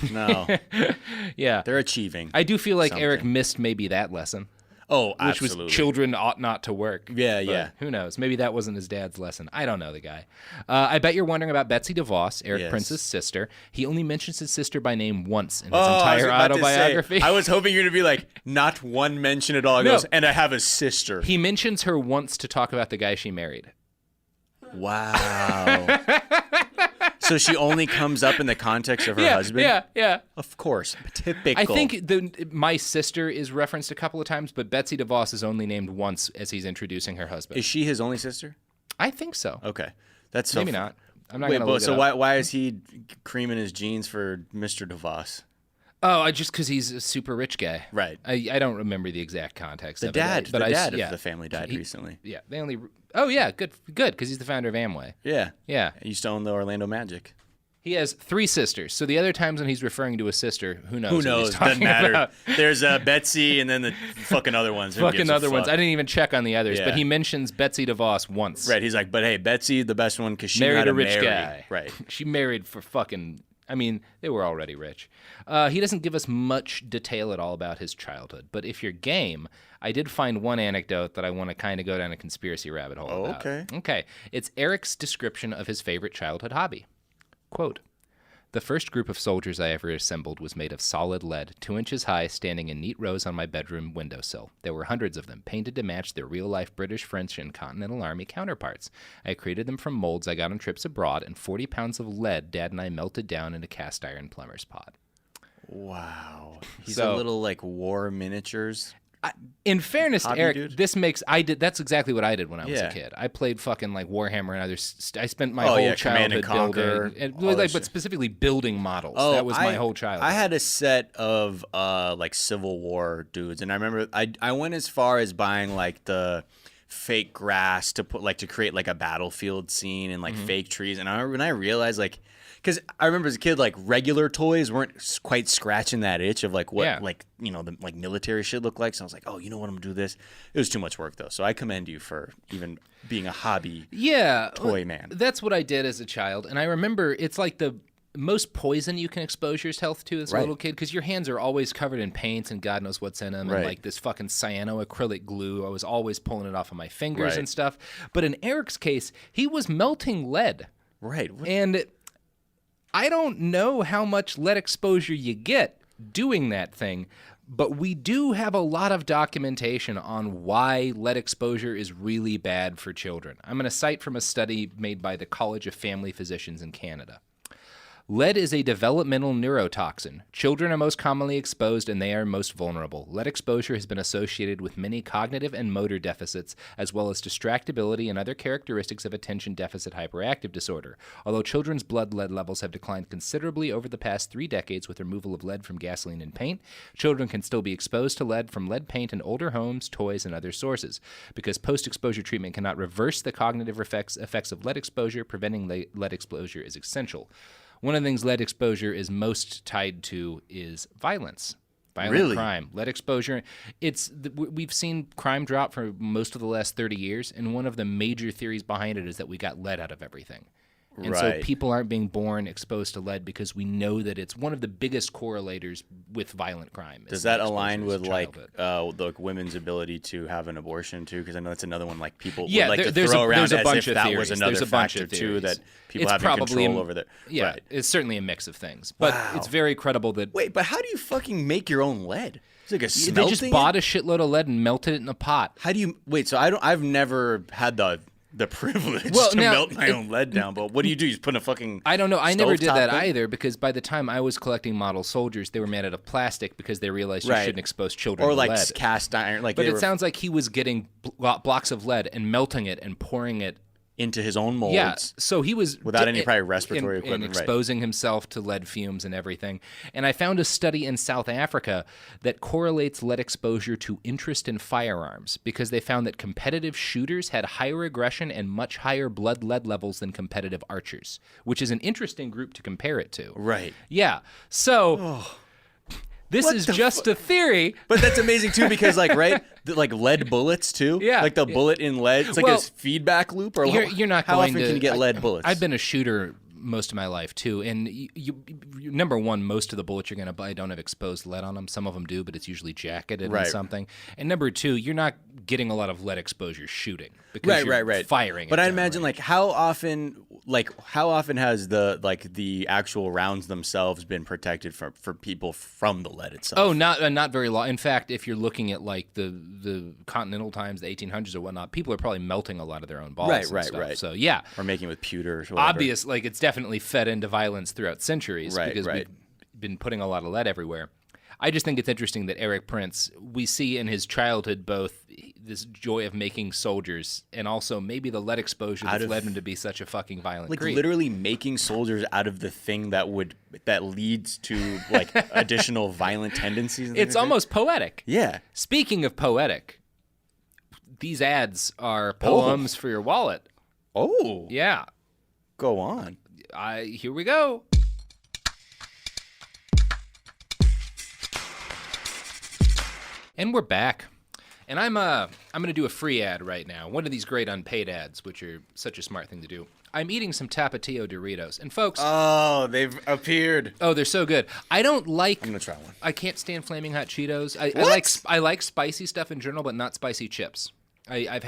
Yeah. They're achieving. I do feel like Erik missed maybe that lesson. Oh, which absolutely. was children ought not to work. Yeah. Who knows? Maybe that wasn't his dad's lesson. I don't know the guy. I bet you're wondering about Betsy DeVos, Erik Prince's sister. He only mentions his sister by name once in his entire autobiography. I was hoping you're going to be like, not one mention at all. He goes, and I have a sister. He mentions her once to talk about the guy she married. Wow. So she only comes up in the context of her husband? Yeah. Of course. Typical. I think my sister is referenced a couple of times, but Betsy DeVos is only named once as he's introducing her husband. Is she his only sister? I think so. Okay. That's maybe not. I'm not going to look it so up. why is he creaming his jeans for Mr. DeVos? Oh, just because he's a super rich guy. Right. I don't remember the exact context of it. The dad of the family died recently. Yeah. They only... Oh, yeah. Good, because he's the founder of Amway. Yeah. He used to own the Orlando Magic. He has 3 sisters. So the other times when he's referring to a sister, who knows? Who knows? Doesn't matter. There's Betsy and then the fucking other ones. Fucking other ones. I didn't even check on the others, but he mentions Betsy DeVos once. Right. He's like, but hey, Betsy, the best one because she married a rich guy. Right. She married for fucking... I mean, they were already rich. He doesn't give us much detail at all about his childhood, but if you're game, I did find one anecdote that I want to kind of go down a conspiracy rabbit hole about. Okay. It's Erik's description of his favorite childhood hobby. Quote, the first group of soldiers I ever assembled was made of solid lead, 2 inches high, standing in neat rows on my bedroom windowsill. There were hundreds of them, painted to match their real-life British, French, and Continental Army counterparts. I created them from molds I got on trips abroad, and 40 pounds of lead Dad and I melted down in a cast-iron plumber's pot. Wow. He's a little, like, war miniatures. In fairness to Erik, dude. That's exactly what I did when I was a kid. I played fucking like Warhammer and others. I spent my whole childhood building, but specifically building models. That was my whole childhood. I had a set of like Civil War dudes, and I remember I went as far as buying like the fake grass to create like a battlefield scene and like fake trees. And when I realized like, because I remember as a kid, like regular toys weren't quite scratching that itch of like what like the like military shit looked like. So I was like, oh, you know what, I'm gonna do this. It was too much work though. So I commend you for even being a hobby toy man. That's what I did as a child, and I remember it's like the most poison you can expose yourself to as a little kid, because your hands are always covered in paints and God knows what's in them, and like this fucking cyanoacrylic glue. I was always pulling it off of my fingers and stuff. But in Erik's case, he was melting lead. Right. And I don't know how much lead exposure you get doing that thing, but we do have a lot of documentation on why lead exposure is really bad for children. I'm going to cite from a study made by the College of Family Physicians in Canada. Lead is a developmental neurotoxin. Children are most commonly exposed and they are most vulnerable. Lead exposure has been associated with many cognitive and motor deficits, as well as distractibility and other characteristics of attention deficit hyperactive disorder. Although children's blood lead levels have declined considerably over the past 3 decades with removal of lead from gasoline and paint, children can still be exposed to lead from lead paint in older homes, toys, and other sources. Because post-exposure treatment cannot reverse the cognitive effects of lead exposure, preventing lead exposure is essential. One of the things lead exposure is most tied to is violence. Violent crime. Lead exposure. We've seen crime drop for most of the last 30 years, and one of the major theories behind it is that we got lead out of everything. And so people aren't being born exposed to lead because we know that it's one of the biggest correlators with violent crime. Does that align with like women's ability to have an abortion too? Because I know that's another one like people would like to throw around as if that was another factor too that people have control over that. Yeah, it's certainly a mix of things, but it's very credible that. Wait, but how do you fucking make your own lead? It's like a smelting. They just bought a shitload of lead and melted it in a pot. How do you wait? So I've never had the privilege to melt my own lead down, but what do? You just put in a fucking I don't know. I never did that either, because by the time I was collecting model soldiers, they were made out of plastic because they realized you shouldn't expose children to lead. Or lead. Cast iron. Like, but it sounds like he was getting blocks of lead and melting it and pouring it into his own molds. Yeah, so he was without any probably respiratory equipment, and exposing himself to lead fumes and everything. And I found a study in South Africa that correlates lead exposure to interest in firearms, because they found that competitive shooters had higher aggression and much higher blood lead levels than competitive archers, which is an interesting group to compare it to. Right. Yeah. So. This is just a theory. But that's amazing, too, because, like, like lead bullets, too? Yeah. Like the bullet in lead. It's like a feedback loop? Or you're not how going often to, can you get lead bullets? I've been a shooter most of my life, too. And, number one, most of the bullets you're going to buy don't have exposed lead on them. Some of them do, but it's usually jacketed in something. And number two, you're not getting a lot of lead exposure shooting. Because you're firing But I imagine, like, how often has the actual rounds themselves been protected for people from the lead itself? Oh, not very long. In fact, if you're looking at like the continental times, the 1800s or whatnot, people are probably melting a lot of their own balls. Right. So yeah, or making with pewter. Or whatever. Obvious, like it's definitely fed into violence throughout centuries because we've been putting a lot of lead everywhere. I just think it's interesting that Erik Prince, we see in his childhood both this joy of making soldiers and also maybe the lead exposure that's led him to be such a fucking violent creep. Literally making soldiers out of the thing that leads to like additional violent tendencies. It's almost poetic. Yeah. Speaking of poetic, these ads are poems for your wallet. Oh. Yeah. Go on. Here we go. And we're back. And I'm going to do a free ad right now. One of these great unpaid ads, which are such a smart thing to do. I'm eating some Tapatio Doritos. And folks... Oh, they've appeared. Oh, they're so good. I'm going to try one. I can't stand Flaming Hot Cheetos. I like spicy stuff in general, but not spicy chips. I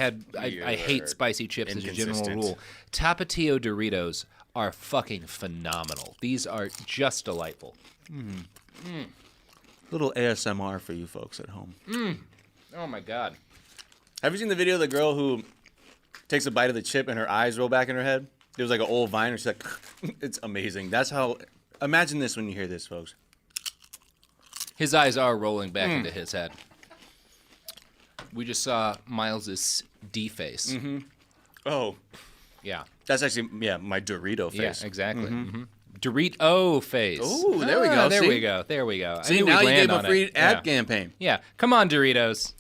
hate spicy chips as a general rule. Tapatio Doritos are fucking phenomenal. These are just delightful. Little ASMR for you folks at home. Oh my God. Have you seen the video of the girl who takes a bite of the chip and her eyes roll back in her head? It was like an old Vine, and she's like, it's amazing. That's how, imagine this when you hear this, folks. His eyes are rolling back into his head. We just saw Miles's D face. Mm-hmm. Oh. Yeah. That's actually, my Dorito face. Yeah, exactly. Dorito face. Oh, there we go. There we go. See, now you gave a free ad campaign. Yeah. Come on, Doritos.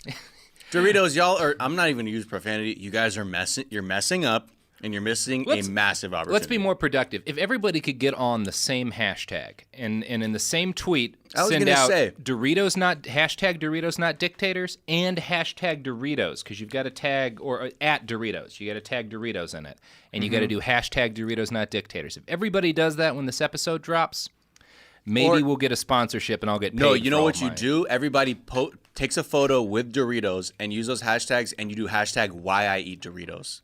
Doritos, y'all are, I'm not even going to use profanity. You guys are you're messing up And you're missing a massive opportunity. Let's be more productive. If everybody could get on the same hashtag and in the same tweet send out Doritos not dictators and hashtag Doritos, because you've got to tag, or at Doritos, you got to tag Doritos in it, and you got to do hashtag Doritos not dictators. If everybody does that when this episode drops, maybe we'll get a sponsorship and I'll get paid. No, you know what you do? Everybody takes a photo with Doritos and use those hashtags, and you do hashtag why I eat Doritos.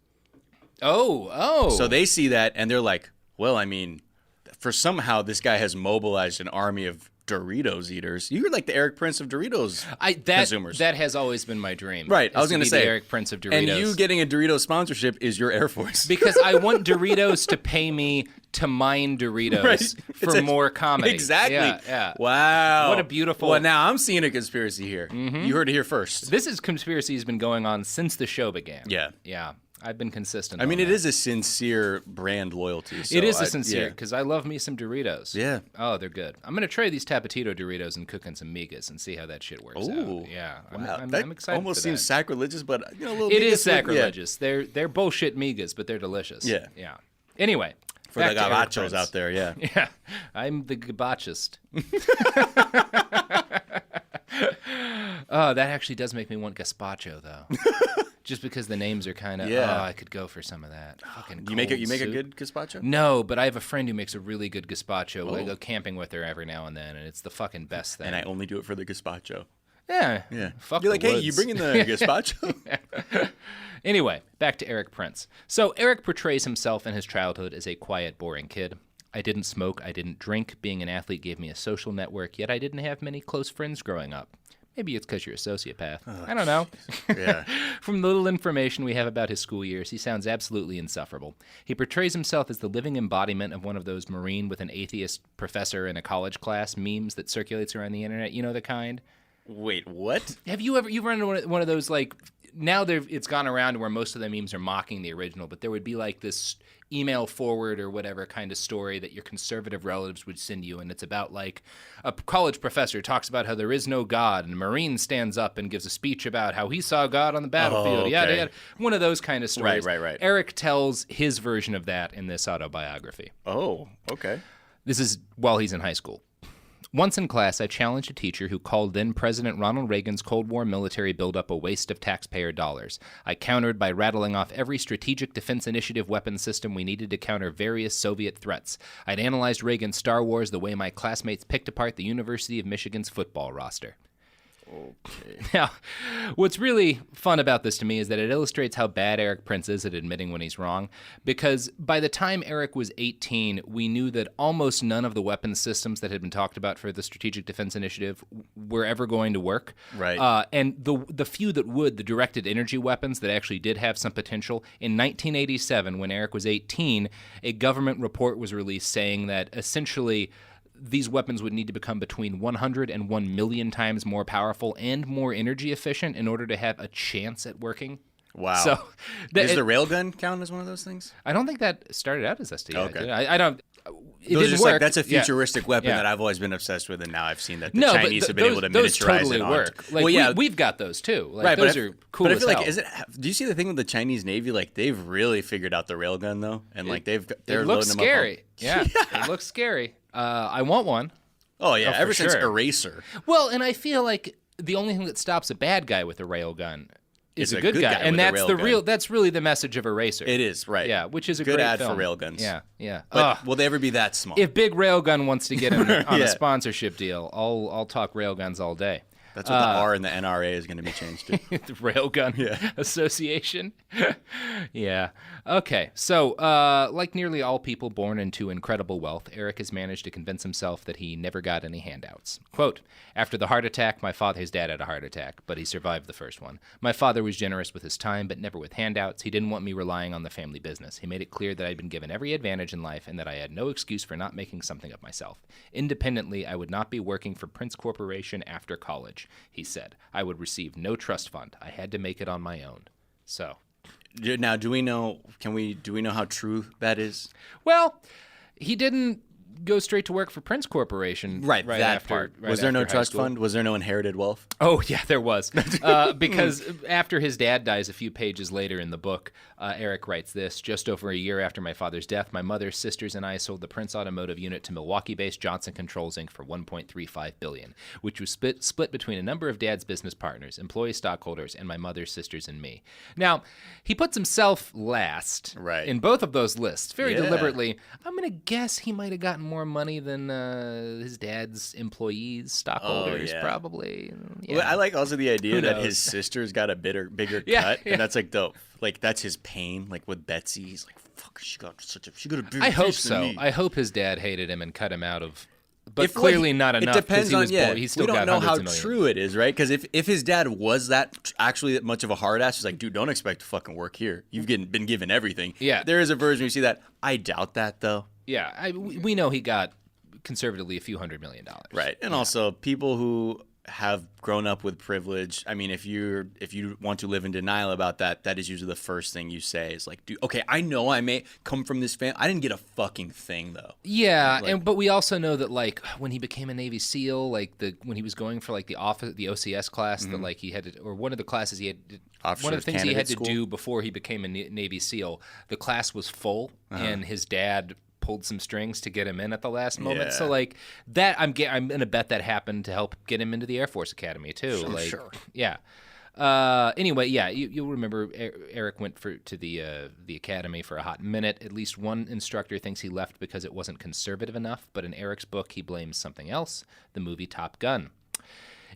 Oh. So they see that and they're like, well, I mean, for somehow this guy has mobilized an army of Doritos eaters. You're like the Erik Prince of Doritos consumers. That has always been my dream. Right. I was going to say the Erik Prince of Doritos. And you getting a Doritos sponsorship is your Air Force. Because I want Doritos to pay me to mine Doritos for more comedy. Exactly. Yeah. Wow. What a beautiful... Well, now I'm seeing a conspiracy here. Mm-hmm. You heard it here first. This conspiracy has been going on since the show began. Yeah. Yeah. I've been consistent. I mean, it is a sincere brand loyalty. So it is a sincere, because I love me some Doritos. Yeah. Oh, they're good. I'm going to try these Tapatito Doritos and cook in some migas and see how that shit works out. Yeah. Wow. I'm excited almost for seems that. sacrilegious, but a little It is sacrilegious. Yeah. They're bullshit migas, but they're delicious. Yeah. Yeah. Anyway. For the gabachos out there, yeah. Yeah. I'm the gabachist. Oh, that actually does make me want gazpacho, though. Just because the names are kind of, I could go for some of that. Fucking you make a good gazpacho? No, but I have a friend who makes a really good gazpacho. I go camping with her every now and then, and it's the fucking best thing. And I only do it for the gazpacho. Yeah. Fuck You're like, hey, you bringing the gazpacho? Anyway, back to Erik Prince. So Erik portrays himself in his childhood as a quiet, boring kid. I didn't smoke, I didn't drink. Being an athlete gave me a social network, yet I didn't have many close friends growing up. Maybe it's because you're a sociopath. I don't know. Yeah. From the little information we have about his school years, he sounds absolutely insufferable. He portrays himself as the living embodiment of one of those Marine with an atheist professor in a college class memes that circulates around the internet. You know the kind? Wait, what? Have you run into one of those, like, now it's gone around where most of the memes are mocking the original, but there would be like this email forward or whatever kind of story that your conservative relatives would send you, and it's about like a college professor talks about how there is no God, and a Marine stands up and gives a speech about how he saw God on the battlefield. Yada, yada. One of those kind of stories. Right. Erik tells his version of that in this autobiography. Oh, okay. This is while he's in high school. Once in class, I challenged a teacher who called then-President Ronald Reagan's Cold War military buildup a waste of taxpayer dollars. I countered by rattling off every strategic defense initiative weapons system we needed to counter various Soviet threats. I'd analyzed Reagan's Star Wars the way my classmates picked apart the University of Michigan's football roster. Okay. Now, what's really fun about this to me is that it illustrates how bad Erik Prince is at admitting when he's wrong, because by the time Erik was 18, we knew that almost none of the weapons systems that had been talked about for the Strategic Defense Initiative were ever going to work. Right. And the few that would, the directed energy weapons that actually did have some potential, in 1987, when Erik was 18, a government report was released saying that essentially these weapons would need to become between 100 and 1 million times more powerful and more energy efficient in order to have a chance at working. Wow. So, does the railgun count as one of those things? I don't think that started out as SDI. Okay. I don't. It those didn't work. Like, that's a futuristic weapon that I've always been obsessed with, and now I've seen that the no, Chinese have been able to miniaturize totally it. Work. Like, we've got those too. Like, right, those are cool. But I feel as like, hell. do you see the thing with the Chinese Navy? Like, they've really figured out the railgun though, and like they're it looks loading them scary. up. Yeah, it looks scary. I want one. Oh yeah, ever since sure. Eraser. Well, and I feel like the only thing that stops a bad guy with a railgun is a good guy, and with that's a railgun. That's really the message of Eraser. It is, right? Yeah, which is a good great ad film. for railguns. Yeah. But will they ever be that small? If Big Railgun wants to get in on a sponsorship deal, I'll talk railguns all day. That's what the R in the NRA is going to be changed to. The Railgun Association. Yeah. Okay. So, like nearly all people born into incredible wealth, Erik has managed to convince himself that he never got any handouts. Quote, after the heart attack, his dad had a heart attack, but he survived the first one. My father was generous with his time, but never with handouts. He didn't want me relying on the family business. He made it clear that I'd been given every advantage in life and that I had no excuse for not making something of myself. Independently, I would not be working for Prince Corporation after college. He said, I would receive no trust fund. I had to make it on my own. So, now, do we know how true that is? Well, he didn't go straight to work for Prince Corporation. Right, that after, part. Right Was there no after high trust school. fund? Was there no inherited wealth? Oh, yeah, there was. Because after his dad dies a few pages later in the book, Erik writes this: just over a year after my father's death, my mother, sisters, and I sold the Prince Automotive unit to Milwaukee-based Johnson Controls Inc. for $1.35 billion, which was split between a number of Dad's business partners, employee stockholders, and my mother's sisters and me. Now, he puts himself last in both of those lists, very deliberately. I'm going to guess he might have gotten more money than his dad's employees, stockholders, probably. Yeah. Well, I like also the idea that his sister's got a bigger cut, and that's like dope. Like that's his pain. Like with Betsy, he's like, "Fuck, she got a big." I hope piece so. than me. I hope his dad hated him and cut him out of. But clearly not enough. It depends on he's still we don't got know how hundreds of true it is, right? Because if his dad was that actually that much of a hard ass, he's like, dude, don't expect to fucking work here. You've been given everything. Yeah, there is a version where you see that. I doubt that though. Yeah, we know he got conservatively a few $100 million. Right, and also people who have grown up with privilege. I mean, if you want to live in denial about that, that is usually the first thing you say is like, dude, okay, I know I may come from this family. I didn't get a fucking thing though. Yeah, but we also know that like when he became a Navy SEAL, like when he was going for like the OCS class that like he had to, or one of the classes he had. One of the things he had to do before he became a Navy SEAL, the class was full, and his dad pulled some strings to get him in at the last moment. Yeah. So like that, I'm gonna bet that happened to help get him into the Air Force Academy too. Sure. Yeah. Anyway, yeah, you'll remember Erik went to the academy for a hot minute. At least one instructor thinks he left because it wasn't conservative enough, but in Erik's book, he blames something else: the movie Top Gun.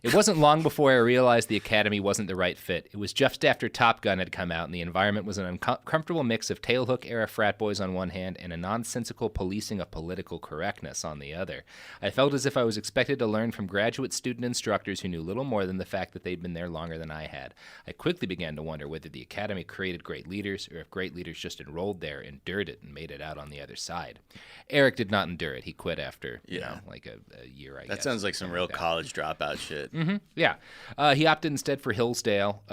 It wasn't long before I realized the academy wasn't the right fit. It was just after Top Gun had come out, and the environment was an uncomfortable mix of tailhook-era frat boys on one hand and a nonsensical policing of political correctness on the other. I felt as if I was expected to learn from graduate student instructors who knew little more than the fact that they'd been there longer than I had. I quickly began to wonder whether the academy created great leaders, or if great leaders just enrolled there, endured it, and made it out on the other side. Erik did not endure it. He quit after, like a year, I guess. That sounds like some real college dropout shit. Mm-hmm. Yeah. He opted instead for Hillsdale.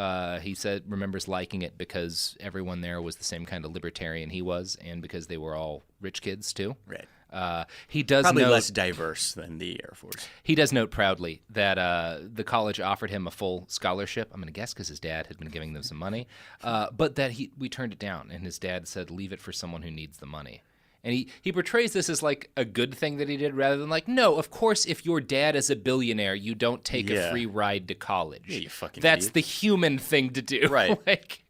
He remembers liking it because everyone there was the same kind of libertarian he was, and because they were all rich kids too. Right. He does probably note, less diverse than the Air Force. He does note proudly that the college offered him a full scholarship. I'm going to guess because his dad had been giving them some money, but that we turned it down, and his dad said, "Leave it for someone who needs the money." And he portrays this as like a good thing that he did rather than like, no, of course, if your dad is a billionaire, you don't take a free ride to college. Yeah, you fucking That's idiot. the human thing to do. Right. Like,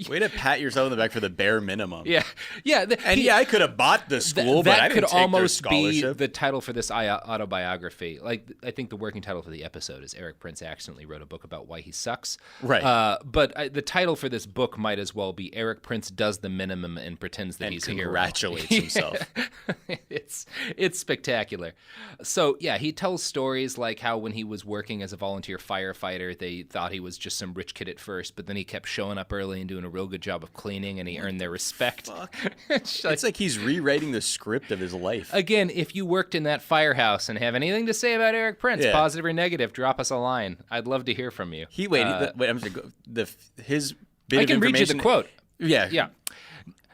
way to pat yourself in the back for the bare minimum. Yeah. Yeah. I could have bought the school, but I didn't could take their almost be scholarship. the title for this autobiography. Like, I think the working title for the episode is Erik Prince accidentally wrote a book about why he sucks. Right. But the title for this book might as well be Erik Prince does the minimum and pretends that he's a hero. Congratulates himself. It's spectacular. So yeah, he tells stories like how when he was working as a volunteer firefighter, they thought he was just some rich kid at first, but then he kept showing up early and doing a real good job of cleaning, and he earned their respect. Fuck. It's like he's rewriting the script of his life. Again, if you worked in that firehouse and have anything to say about Erik Prince, positive or negative, drop us a line. I'd love to hear from you. Wait, I'm sorry. His bit I of can read you the information- quote. Yeah. Yeah.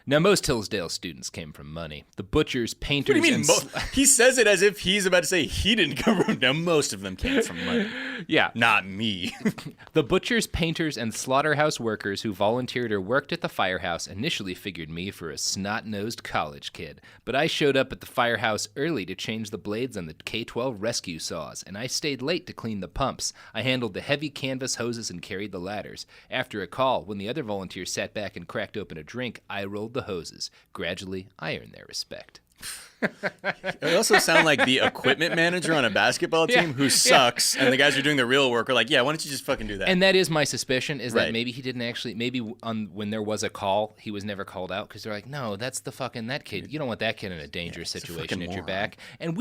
Now, most Hillsdale students came from money. The butchers, painters, What do you mean? and He says it as if he's about to say he didn't come from. Now, most of them came from money. Yeah. Not me. The butchers, painters, and slaughterhouse workers who volunteered or worked at the firehouse initially figured me for a snot-nosed college kid. But I showed up at the firehouse early to change the blades on the K-12 rescue saws, and I stayed late to clean the pumps. I handled the heavy canvas hoses and carried the ladders. After a call, when the other volunteers sat back and cracked open a drink, I rolled the hoses. Gradually, I earned their respect. You also sound like the equipment manager on a basketball team who sucks, and the guys who are doing the real work are like, yeah, why don't you just fucking do that? And that is my suspicion, is that Right. maybe he didn't actually, when there was a call, he was never called out, because they're like, no, that's that kid. You don't want that kid in a dangerous situation at your back. And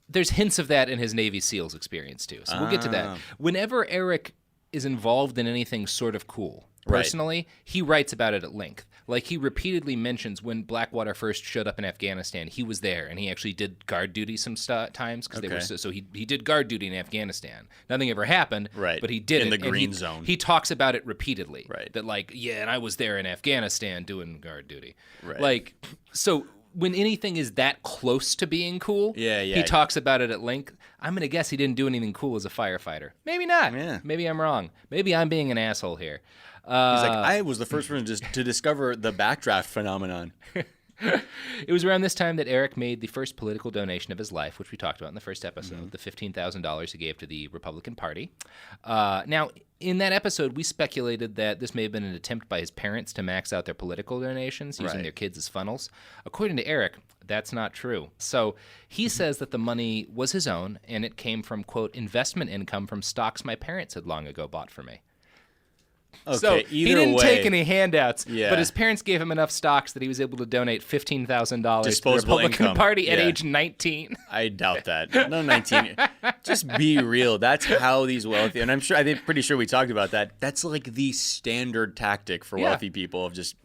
there's hints of that in his Navy SEALs experience, too. So we'll get to that. Whenever Erik is involved in anything sort of cool, personally, he writes about it at length. Like, he repeatedly mentions when Blackwater first showed up in Afghanistan, he was there, and he actually did guard duty some times, because they were so he did guard duty in Afghanistan. Nothing ever happened, but he did in it. the green zone. He talks about it repeatedly. Right. That, like, yeah, and I was there in Afghanistan doing guard duty. Right. Like, so when anything is that close to being cool, Yeah. he talks about it at length. I'm going to guess he didn't do anything cool as a firefighter. Maybe not. Yeah. Maybe I'm wrong. Maybe I'm being an asshole here. He's like, I was the first one to discover the backdraft phenomenon. It was around this time that Erik made the first political donation of his life, which we talked about in the first episode, the $15,000 he gave to the Republican Party. Now, in that episode, we speculated that this may have been an attempt by his parents to max out their political donations, using their kids as funnels. According to Erik, that's not true. So he says that the money was his own, and it came from, quote, investment income from stocks my parents had long ago bought for me. Okay, So he didn't way, take any handouts, Yeah. but his parents gave him enough stocks that he was able to donate $15,000 to the Disposable Republican income. Party at Yeah. age 19. I doubt that. No, 19. Just be real. That's how these wealthy, and I'm pretty sure we talked about that. That's like the standard tactic for wealthy people of just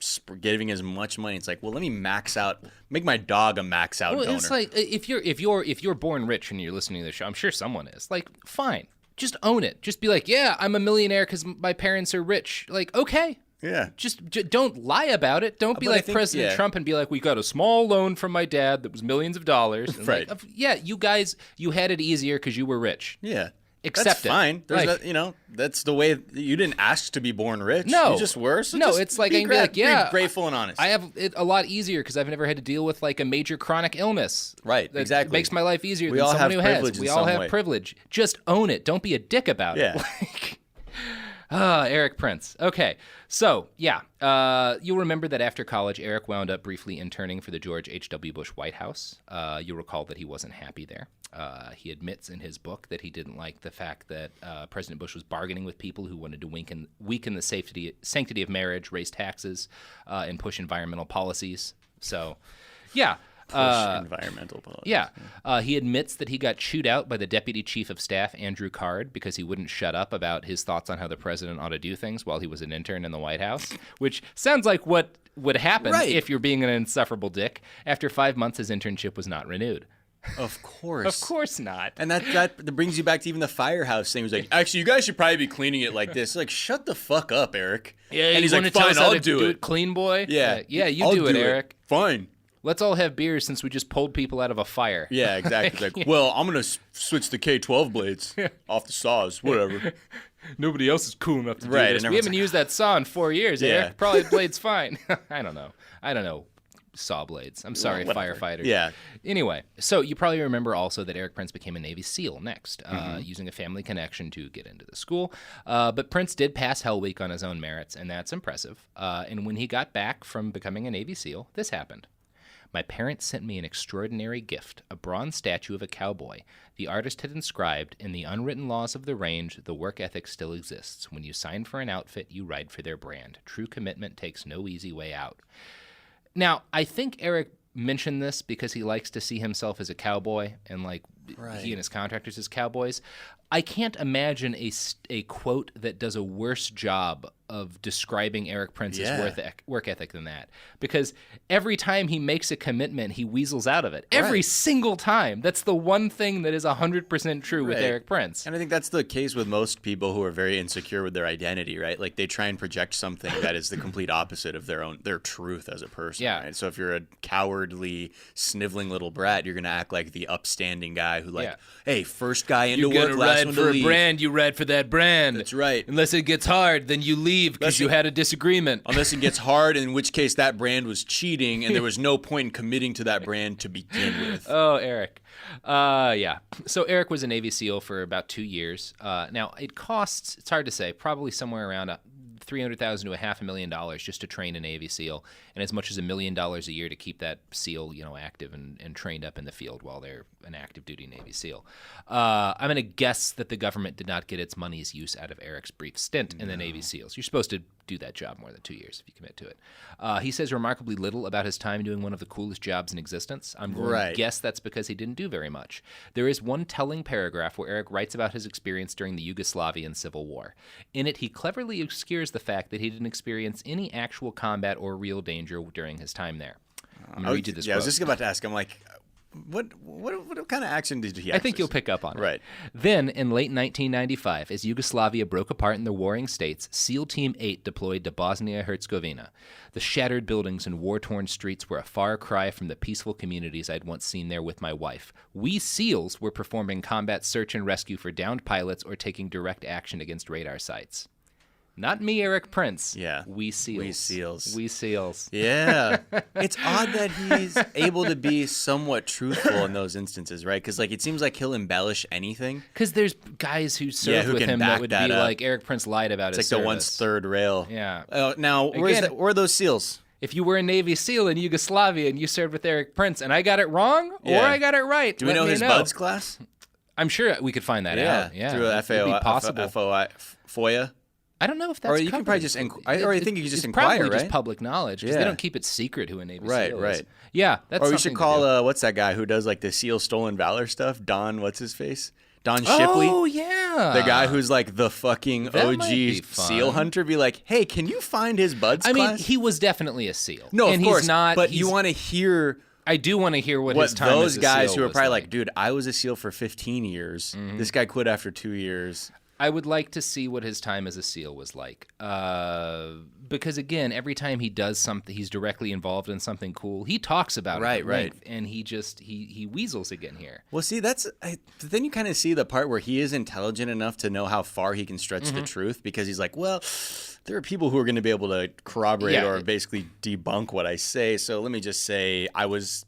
giving as much money. It's like, well, let me max out, make my dog a max out donor. It's like if you're born rich and you're listening to this show, I'm sure someone is. Like, fine. Just own it. Just be like, yeah, I'm a millionaire because my parents are rich. Like, okay. Yeah. Just don't lie about it. Don't be But I like think- President Trump and be like, we got a small loan from my dad that was millions of dollars. And Right. Like, yeah, you guys, you had it easier because you were rich. Yeah. Accept That's it. fine. There's Like- that's the way you didn't ask to be born rich. No. You just were. So No, just it's like I can be like, yeah, be grateful and honest. I have it a lot easier because I've never had to deal with like a major chronic illness. Right, That exactly. makes my life easier We than all someone have who has. privilege in We all some have way. privilege. Just own it. Don't be a dick about Yeah. it. Erik Prince. Okay, so yeah, you'll remember that after college, Erik wound up briefly interning for the George H.W. Bush White House. You'll recall that he wasn't happy there. He admits in his book that he didn't like the fact that President Bush was bargaining with people who wanted to weaken the sanctity of marriage, raise taxes, and push environmental policies. So, yeah. environmental policy. Yeah. He admits that he got chewed out by the deputy chief of staff, Andrew Card, because he wouldn't shut up about his thoughts on how the president ought to do things while he was an intern in the White House, which sounds like what would happen if you're being an insufferable dick. After 5 months, his internship was not renewed. Of course. Of course not. And that brings you back to even the firehouse thing. It was like, actually, you guys should probably be cleaning it like this. Like, shut the fuck up, Erik. Yeah, and he's you like, wanna tell fine, us how I'll to do it. Clean boy? Yeah. Yeah, you I'll do it, Erik. Fine. Let's all have beers since we just pulled people out of a fire. Yeah, exactly. Like, well, I'm going to switch the K-12 blades off the saws, whatever. Nobody else is cool enough to do Right, this. and We everyone's haven't used that saw in 4 years, Yeah. Erik. Probably the blade's fine. I don't know. Saw blades. I'm sorry, whatever. firefighters. Yeah. Anyway, so you probably remember also that Erik Prince became a Navy SEAL next, using a family connection to get into the school. But Prince did pass Hell Week on his own merits, and that's impressive. And when he got back from becoming a Navy SEAL, this happened. My parents sent me an extraordinary gift, a bronze statue of a cowboy. The artist had inscribed, in the unwritten laws of the range, the work ethic still exists. When you sign for an outfit, you ride for their brand. True commitment takes no easy way out. Now, I think Erik mentioned this because he likes to see himself as a cowboy and like he and his contractors as cowboys. I can't imagine a quote that does a worse job of describing Erik Prince's work ethic than that. Because every time he makes a commitment, he weasels out of it. Every single time. That's the one thing that is 100% true with Erik Prince. And I think that's the case with most people who are very insecure with their identity, right? Like they try and project something that is the complete opposite of their truth as a person. Yeah. Right? So if you're a cowardly, sniveling little brat, you're gonna act like the upstanding guy who hey, first guy into work, last one to leave. Brand, you ride for that brand. That's right. Unless it gets hard, then you leave because you had a disagreement. Unless it gets hard, in which case that brand was cheating and there was no point in committing to that brand to begin with. Oh, Erik. Yeah. So Erik was a Navy SEAL for about 2 years. Now, it costs, it's hard to say, probably somewhere around $300,000 to $500,000 just to train a Navy SEAL, and as much as $1 million a year to keep that SEAL, active and trained up in the field while they're an active duty Navy SEAL. I'm going to guess that the government did not get its money's use out of Erik's brief stint in the Navy SEALs. You're supposed to do that job more than 2 years if you commit to it. He says remarkably little about his time doing one of the coolest jobs in existence. I'm going to guess that's because he didn't do very much. There is one telling paragraph where Erik writes about his experience during the Yugoslavian Civil War. In it, he cleverly obscures the fact that he didn't experience any actual combat or real danger during his time there. I'm going to read you this quote. I was just about to ask. I'm like, what kind of action did he? I think you'll pick up on it. Right. Then, in late 1995, as Yugoslavia broke apart in the warring states, SEAL Team 8 deployed to Bosnia-Herzegovina. The shattered buildings and war-torn streets were a far cry from the peaceful communities I'd once seen there with my wife. We SEALs were performing combat search and rescue for downed pilots or taking direct action against radar sites. Not me, Erik Prince. Yeah. We SEALs. We SEALs. We SEALs. Yeah. It's odd that he's able to be somewhat truthful in those instances, right? Because it seems like he'll embellish anything. Because there's guys who serve who with can him back that would that be up. like, Erik Prince lied about his It's like service. the once third rail. Yeah. Now, where are those SEALs? If you were a Navy SEAL in Yugoslavia and you served with Erik Prince and I got it wrong or Yeah. I got it right, Do we let know me his buds class? I'm sure we could find that out. Yeah. Through a It'd be possible. FOIA. I don't know if that's Or you can probably covered. just or I think you can just it's inquire, probably right? just public knowledge because Yeah. they don't keep it secret who a Navy Right, SEAL is. right. Yeah, that's Or we something should to call do. what's that guy who does like the SEAL stolen valor stuff? Don, what's his face? Don Shipley. Oh, yeah. The guy who's like the fucking That OG might be fun. SEAL hunter. Be like, hey, can you find his buds I mean, class? he was definitely a SEAL. No, and of course. he's not. But you want to hear I do want to hear what his time those as a guys SEAL who are was probably like, like, dude, I was a SEAL for 15 years. Mm-hmm. This guy quit after 2 years. I would like to see what his time as a SEAL was like. Because, again, every time he does something, he's directly involved in something cool, he talks about it at length, and he weasels again here. Well, see, but then you kind of see the part where he is intelligent enough to know how far he can stretch Mm-hmm. the truth because he's like, well, there are people who are going to be able to corroborate or basically debunk what I say. So let me just say I was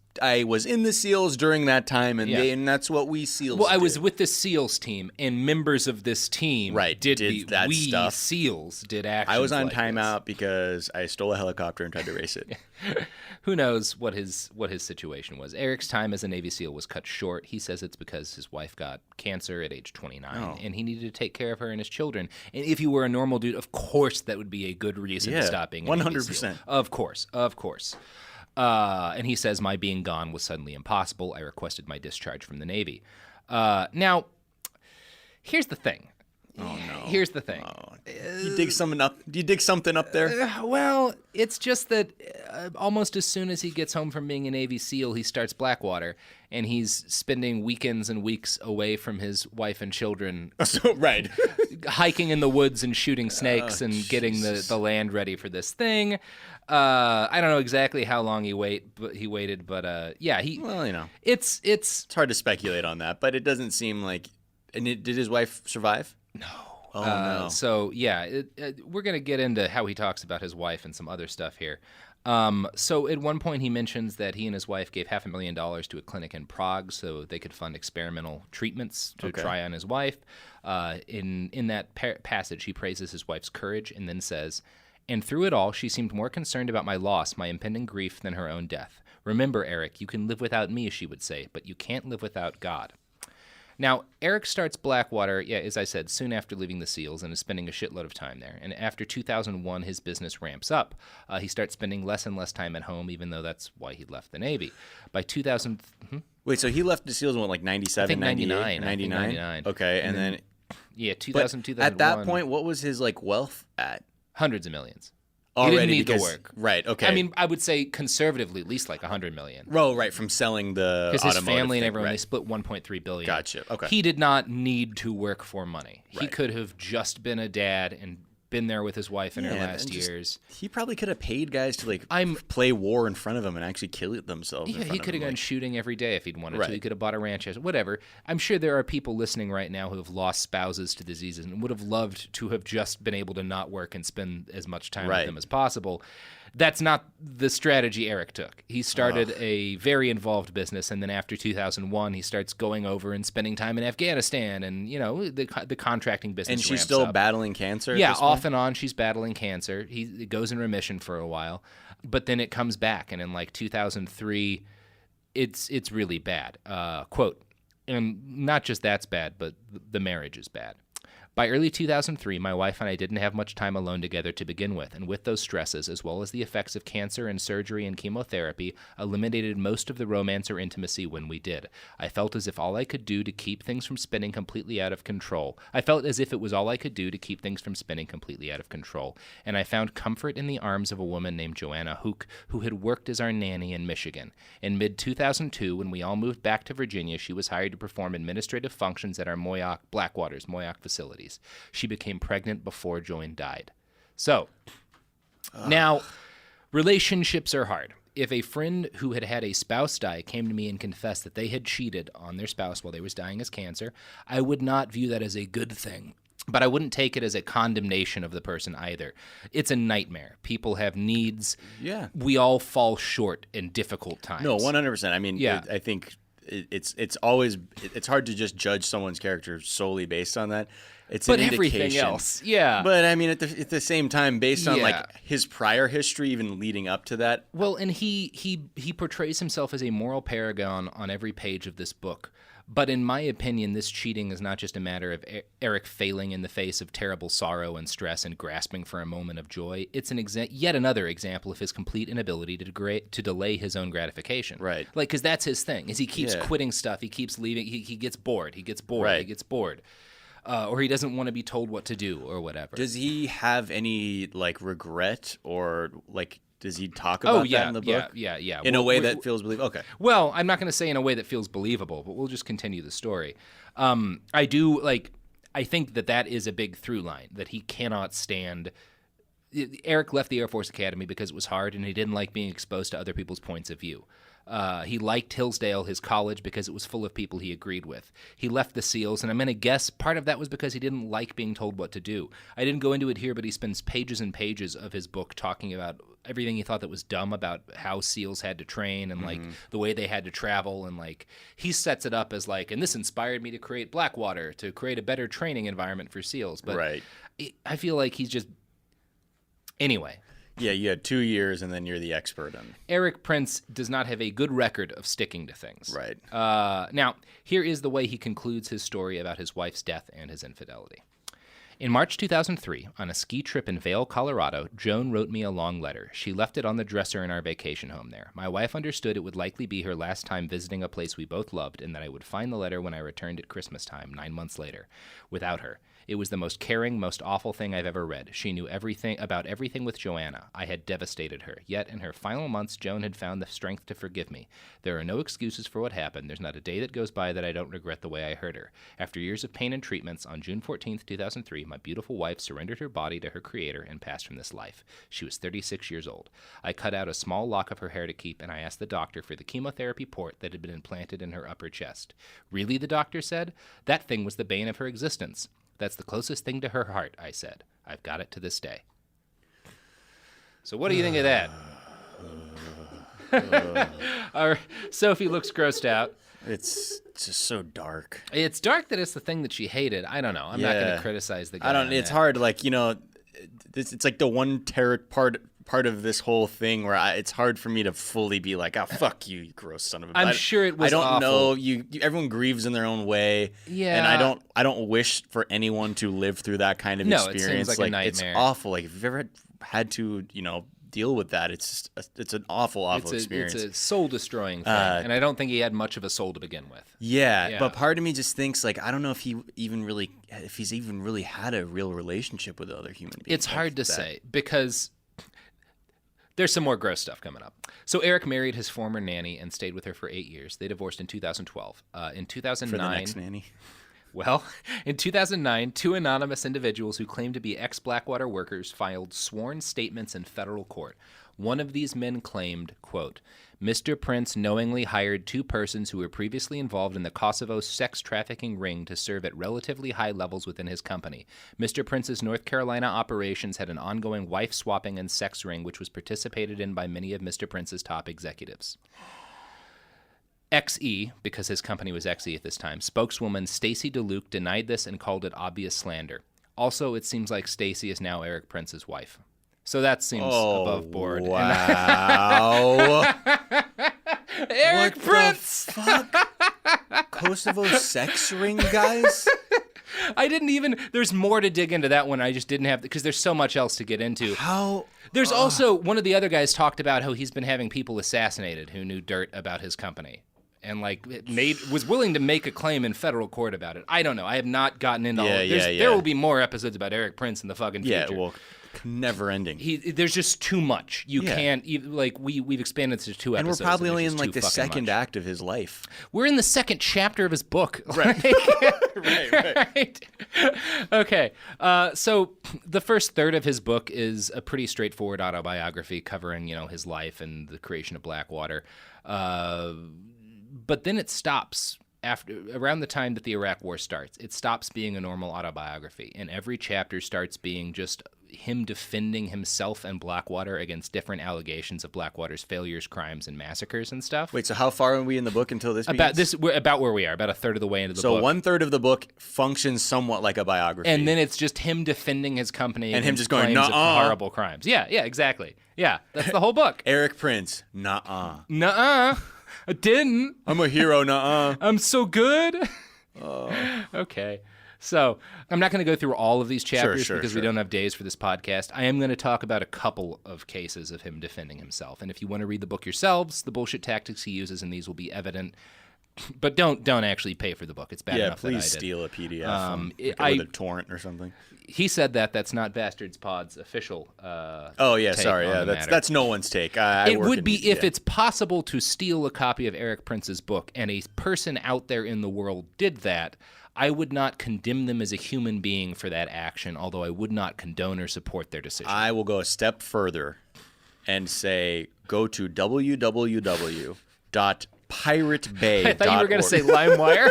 in the SEALs during that time, and that's what we SEALs Well, I did. was with the SEALs team, and members of this team did that we stuff. SEALs did actions I was on like timeout because I stole a helicopter and tried to race it. this. Who knows what his situation was. Eric's time as a Navy SEAL was cut short. He says it's because his wife got cancer at age 29, and he needed to take care of her and his children. And if you were a normal dude, of course that would be a good reason to stop being a Navy 100%. SEAL. Of course. And he says, my being gone was suddenly impossible. I requested my discharge from the Navy. Now, here's the thing. Oh, no. Here's the thing. You dig something up? Do you dig something up there? Well, it's just that almost as soon as he gets home from being a Navy SEAL, he starts Blackwater, and he's spending weekends and weeks away from his wife and children, Right. hiking in the woods and shooting snakes and getting the land ready for this thing. I don't know exactly how long he waited, but yeah, Well, you know, it's it's hard to speculate on that, but it doesn't seem like. And did his wife survive? no. Oh no. So yeah, we're gonna get into how he talks about his wife and some other stuff here. So at one point he mentions that he and his wife gave $500,000 to a clinic in Prague so they could fund experimental treatments to try on his wife. In that passage, he praises his wife's courage and then says, "And through it all, she seemed more concerned about my loss, my impending grief, than her own death. Remember, Erik, you can live without me," she would say, "but you can't live without God." Now, Erik starts Blackwater, as I said, soon after leaving the SEALs and is spending a shitload of time there. And after 2001, his business ramps up. He starts spending less and less time at home, even though that's why he left the Navy. By 2000... Wait, so he left the SEALs in what, like 97, I think 99? 99. I think 99. Okay, and then... Yeah, 2000, But 2001. at that point, what was his like wealth at? Hundreds of millions. Already he didn't need because, the work. Right, okay. I mean, I would say conservatively, at least like $100 million. Oh, right, from selling the Because his automotive family and thing, everyone, right. they split $1.3 billion. Gotcha, okay. He did not need to work for money. He Right. could have just been a dad and been there with his wife in her last and just- years. He probably could have paid guys to like I'm- play war in front of him and actually kill themselves. Yeah, he could have gone shooting every day if he'd wanted to. Right. He could have bought a ranch house, whatever. I'm sure there are people listening right now who have lost spouses to diseases and would have loved to have just been able to not work and spend as much time with them as possible. That's not the strategy Erik took. He started a very involved business, and then after 2001, he starts going over and spending time in Afghanistan, and the contracting business. And she's ramps still up. battling cancer. Yeah, at this point? off and on, she's battling cancer. It goes in remission for a while, but then it comes back, and in like 2003, it's really bad. Quote, and not just that's bad, but the marriage is bad. By early 2003, my wife and I didn't have much time alone together to begin with, and with those stresses, as well as the effects of cancer and surgery and chemotherapy, eliminated most of the romance or intimacy when we did. I felt as if all I could do to keep things from spinning completely out of control. I felt as if it was all I could do to keep things from spinning completely out of control, and I found comfort in the arms of a woman named Joanna Hook, who had worked as our nanny in Michigan. In mid-2002, when we all moved back to Virginia, she was hired to perform administrative functions at our Blackwater's Moyock facilities. She became pregnant before Joan died. So, now, relationships are hard. If a friend who had had a spouse die came to me and confessed that they had cheated on their spouse while they was dying as cancer, I would not view that as a good thing. But I wouldn't take it as a condemnation of the person either. It's a nightmare. People have needs. Yeah. We all fall short in difficult times. No, 100%. I mean, Yeah. I think it's hard to just judge someone's character solely based on that. It's But an everything indication. else, yeah. But I mean, at the same time, based on Yeah. like his prior history, even leading up to that. Well, and he portrays himself as a moral paragon on every page of this book. But in my opinion, this cheating is not just a matter of Eric failing in the face of terrible sorrow and stress and grasping for a moment of joy. It's yet another example of his complete inability to delay his own gratification. Right. Like, because that's his thing, is he keeps Yeah. quitting stuff, he keeps leaving, he gets bored, he gets bored, Right. he gets bored. Or he doesn't want to be told what to do or whatever. Does he have any like regret or like? Does he talk about that in the book? Yeah. In a way that feels believable? Okay. Well, I'm not going to say in a way that feels believable, but we'll just continue the story. I think that is a big through line, that he cannot stand. Eric left the Air Force Academy because it was hard and he didn't like being exposed to other people's points of view. He liked Hillsdale, his college, because it was full of people he agreed with. He left the SEALs, and I'm going to guess part of that was because he didn't like being told what to do. I didn't go into it here, but he spends pages and pages of his book talking about everything he thought that was dumb about how SEALs had to train and like the way they had to travel, and like he sets it up as like, and this inspired me to create Blackwater, to create a better training environment for SEALs. But Right. I feel like he's just anyway. Yeah, you had 2 years, and then you're the expert on. Erik Prince does not have a good record of sticking to things. Right. Now, here is the way he concludes his story about his wife's death and his infidelity. In March 2003, on a ski trip in Vail, Colorado, Joan wrote me a long letter. She left it on the dresser in our vacation home there. My wife understood it would likely be her last time visiting a place we both loved, and that I would find the letter when I returned at Christmas time, 9 months later, without her. It was the most caring, most awful thing I've ever read. She knew everything about everything with Joanna. I had devastated her. Yet, in her final months, Joan had found the strength to forgive me. There are no excuses for what happened. There's not a day that goes by that I don't regret the way I hurt her. After years of pain and treatments, on June 14th, 2003, my beautiful wife surrendered her body to her creator and passed from this life. She was 36 years old. I cut out a small lock of her hair to keep, and I asked the doctor for the chemotherapy port that had been implanted in her upper chest. Really, the doctor said? That thing was the bane of her existence. That's the closest thing to her heart, I said. I've got it to this day. So what do you think of that? Sophie looks grossed out. It's just so dark. It's dark that it's the thing that she hated. I don't know. I'm not going Yeah. to criticize the guy. I don't. on It's that. hard. Like it's like the one part of this whole thing where it's hard for me to fully be like, oh, fuck you, you gross son of a. I'm sure it was I don't awful. know. Everyone grieves in their own way. Yeah. And I don't wish for anyone to live through that kind of No, it experience. seems like a it's nightmare. awful. Like if you've ever had to, deal with that, it's an awful experience. It's a soul-destroying thing, and I don't think he had much of a soul to begin with. Yeah, but part of me just thinks like I don't know if he's even really had a real relationship with other human beings. It's hard to say because there's some more gross stuff coming up. So Eric married his former nanny and stayed with her for 8 years. They divorced in 2012. In 2009, for the next nanny. Well, in 2009, 2 anonymous individuals who claimed to be ex-Blackwater workers filed sworn statements in federal court. One of these men claimed, quote, Mr. Prince knowingly hired 2 persons who were previously involved in the Kosovo sex trafficking ring to serve at relatively high levels within his company. Mr. Prince's North Carolina operations had an ongoing wife-swapping and sex ring which was participated in by many of Mr. Prince's top executives. XE, because his company was XE at this time, spokeswoman Stacy DeLuke denied this and called it obvious slander. Also, it seems like Stacy is now Erik Prince's wife. So that seems above board. Wow. Erik Prince! What the fuck? Kosovo sex ring, guys? I didn't even. There's more to dig into that one. I just didn't have because there's so much else to get into. How? There's also one of the other guys talked about how he's been having people assassinated who knew dirt about his company. And was willing to make a claim in federal court about it. I don't know. I have not gotten into all. There will be more episodes about Erik Prince in the fucking future. Yeah, well, never ending. There's just too much. You can't even we've expanded to 2 episodes. And we're probably only in the second much. act of his life. We're in the second chapter of his book. Right. Right. Okay. So the first third of his book is a pretty straightforward autobiography covering his life and the creation of Blackwater. But then it stops around the time that the Iraq War starts. It stops being a normal autobiography, and every chapter starts being just him defending himself and Blackwater against different allegations of Blackwater's failures, crimes, and massacres and stuff. Wait, so how far are we in the book until this begins? We're about where we are, about a third of the way into the book. So 1/3 of the book functions somewhat like a biography. And then it's just him defending his company and him just going, claims of nuh-uh. horrible crimes. Yeah, exactly. Yeah, that's the whole book. Erik Prince, nuh-uh. Nuh-uh. I didn't. I'm a hero, nuh-uh. I'm so good. Okay. So I'm not going to go through all of these chapters because we don't have days for this podcast. I am going to talk about a couple of cases of him defending himself. And if you want to read the book yourselves, the bullshit tactics he uses in these will be evident. But don't actually pay for the book. It's bad enough that I did. Yeah, please steal a PDF with a torrent or something. He said that's not Bastards Pod's official that's no one's take. It would be if it's possible to steal a copy of Erik Prince's book and a person out there in the world did that, I would not condemn them as a human being for that action, although I would not condone or support their decision. I will go a step further and say go to www.piratebay.org. I thought you were going to say LimeWire.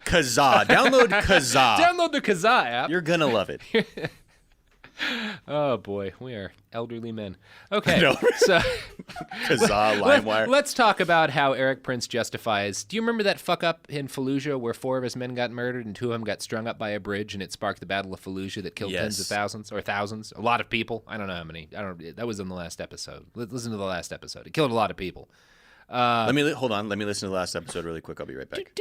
Kazaa. Download Kazaa. Download the Kazaa app. You're going to love it. Oh, boy. We are elderly men. Okay. So Kazaa, LimeWire. Let's talk about how Erik Prince justifies. Do you remember that fuck up in Fallujah where 4 of his men got murdered and 2 of them got strung up by a bridge and it sparked the Battle of Fallujah that killed tens of thousands or thousands? A lot of people. I don't know how many. That was in the last episode. Listen to the last episode. It killed a lot of people. Hold on. Let me listen to the last episode really quick. I'll be right back.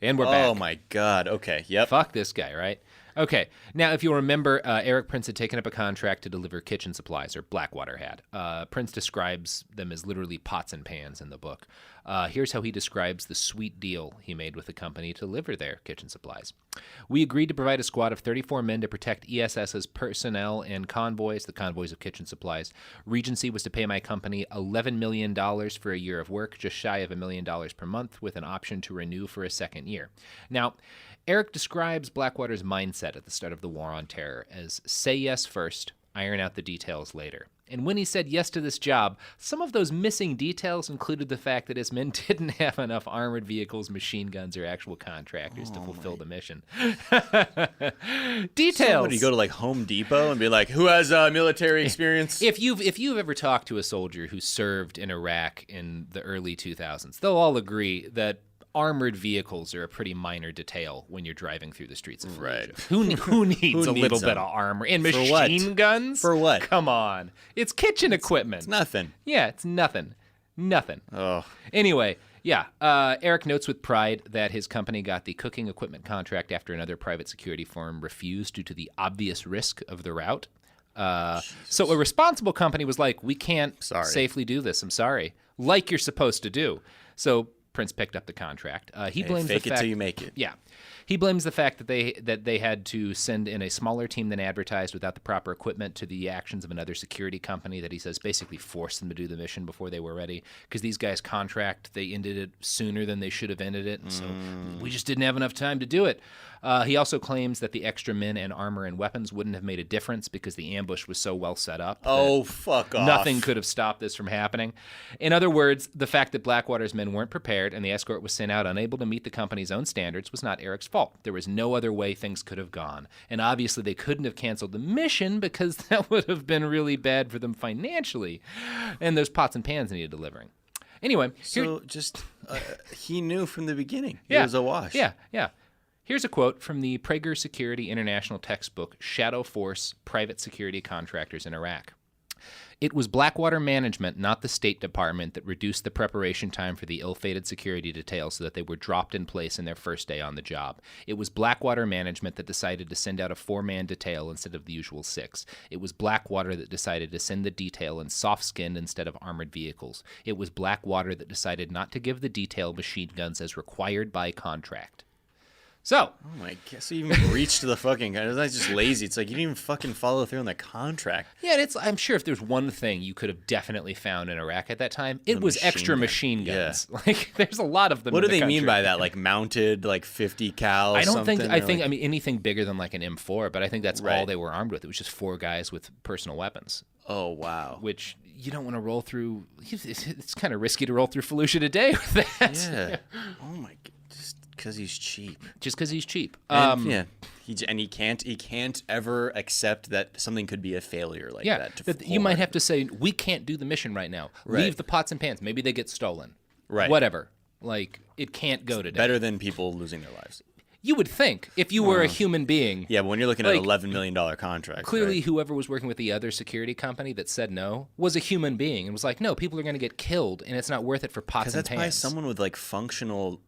And we're back. Oh, my God. Okay. Yep. Fuck this guy, right? Okay. Now, if you'll remember, Erik Prince had taken up a contract to deliver kitchen supplies, or Blackwater had. Prince describes them as literally pots and pans in the book. Here's how he describes the sweet deal he made with the company to deliver their kitchen supplies. We agreed to provide a squad of 34 men to protect ESS's personnel and convoys, the convoys of kitchen supplies. Regency was to pay my company $11 million for a year of work, just shy of $1 million per month, with an option to renew for a second year. Now, Erik describes Blackwater's mindset at the start of the War on Terror as say yes first, iron out the details later. And when he said yes to this job, some of those missing details included the fact that his men didn't have enough armored vehicles, machine guns, or actual contractors to fulfill the mission. Details! So, you go to Home Depot and be like, who has military experience? If you've ever talked to a soldier who served in Iraq in the early 2000s, they'll all agree that armored vehicles are a pretty minor detail when you're driving through the streets of Fallujah. Right. Who needs a little bit of armor? And machine guns? For what? Come on. It's kitchen equipment. It's nothing. Yeah, it's nothing. Nothing. Oh. Anyway, yeah. Erik notes with pride that his company got the cooking equipment contract after another private security firm refused due to the obvious risk of the route. So a responsible company was like, we can't safely do this. I'm sorry. Like you're supposed to do. So Prince picked up the contract. He blames fake the fact, it till you make it. Yeah, he blames the fact that they had to send in a smaller team than advertised without the proper equipment to the actions of another security company that he says basically forced them to do the mission before they were ready because these guys' contract they ended it sooner than they should have ended it, and so we just didn't have enough time to do it. He also claims that the extra men and armor and weapons wouldn't have made a difference because the ambush was so well set up. Oh, fuck off. Nothing could have stopped this from happening. In other words, the fact that Blackwater's men weren't prepared and the escort was sent out unable to meet the company's own standards was not Erik's fault. There was no other way things could have gone. And obviously they couldn't have canceled the mission because that would have been really bad for them financially. And those pots and pans needed delivering. Anyway. He knew from the beginning. Yeah, it was a wash. Yeah. Here's a quote from the Prager Security International textbook, Shadow Force, Private Security Contractors in Iraq. It was Blackwater management, not the State Department, that reduced the preparation time for the ill-fated security details so that they were dropped in place in their first day on the job. It was Blackwater management that decided to send out a 4-man detail instead of the usual 6. It was Blackwater that decided to send the detail in soft-skinned instead of armored vehicles. It was Blackwater that decided not to give the detail machine guns as required by contract. So. Oh my god! So you even reached to the fucking guy. That's just lazy. It's like you didn't even fucking follow through on the contract. Yeah, I'm sure if there's one thing you could have definitely found in Iraq at that time, it was extra machine guns. Yeah. Like, there's a lot of them. What do in the they country. mean by that? Like mounted, like 50 cal? I don't think. I think. I mean, anything bigger than like an M4, but I think that's all they were armed with. It was just 4 guys with personal weapons. Oh wow! Which you don't want to roll through. It's kind of risky to roll through Fallujah today with that. Yeah. Oh my god. Because he's cheap. Just because he's cheap. Yeah. He can't ever accept that something could be a failure like that. You might have to say, we can't do the mission right now. Right. Leave the pots and pans. Maybe they get stolen. Right. Whatever. Like, it can't go today. Better than people losing their lives. You would think, if you were a human being. Yeah, but when you're looking at an $11 million contract. Clearly, whoever was working with the other security company that said no was a human being and was like, no, people are going to get killed, and it's not worth it for pots and pans. Because that's probably someone with, like, functional...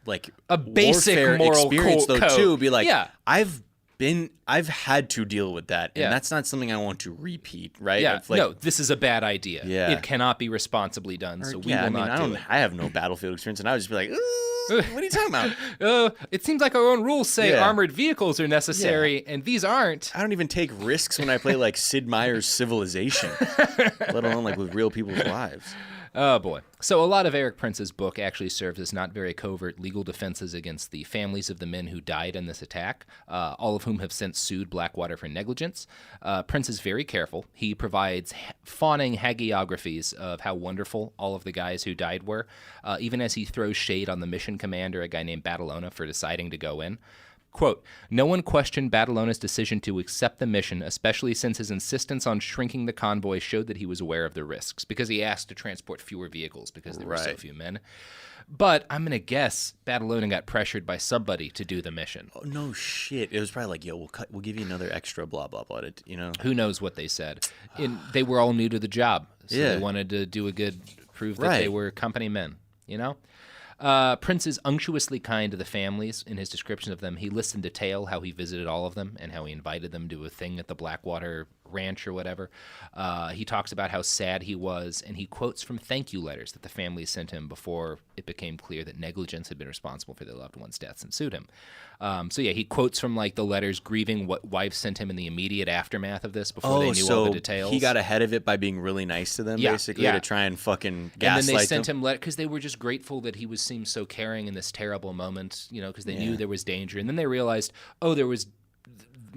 like a basic moral experience code. Too be like, yeah. I've had to deal with that, and that's not something I want to repeat, right? Yeah, like, no, this is a bad idea. Yeah. It cannot be responsibly done, so we will not do it. I have no battlefield experience, and I would just be like, what are you talking about? It seems like our own rules say armored vehicles are necessary, and these aren't. I don't even take risks when I play like Sid Meier's Civilization, let alone like with real people's lives. Oh, boy. So a lot of Erik Prince's book actually serves as not very covert legal defenses against the families of the men who died in this attack, all of whom have since sued Blackwater for negligence. Prince is very careful. He provides fawning hagiographies of how wonderful all of the guys who died were, even as he throws shade on the mission commander, a guy named Badalona, for deciding to go in. Quote, no one questioned Badalona's decision to accept the mission, especially since his insistence on shrinking the convoy showed that he was aware of the risks, because he asked to transport fewer vehicles because there were so few men. But I'm going to guess Badalona got pressured by somebody to do the mission. Oh, no shit. It was probably like, yo, we'll give you another extra blah, blah, blah, you know? Who knows what they said. They were all new to the job, so they wanted to do a good, prove that they were company men, you know? Prince is unctuously kind to the families in his description of them. He lists in detail how he visited all of them and how he invited them to a thing at the Blackwater ranch or whatever. He talks about how sad he was, and he quotes from thank you letters that the families sent him before it became clear that negligence had been responsible for their loved ones' deaths and sued him. He quotes from like the letters grieving what wives sent him in the immediate aftermath of this before they knew all the details. He got ahead of it by being really nice to them, basically, to try and fucking gaslight them. And then they sent him letters because they were just grateful that he seemed so caring in this terrible moment, you know, because they knew there was danger. And then they realized, there was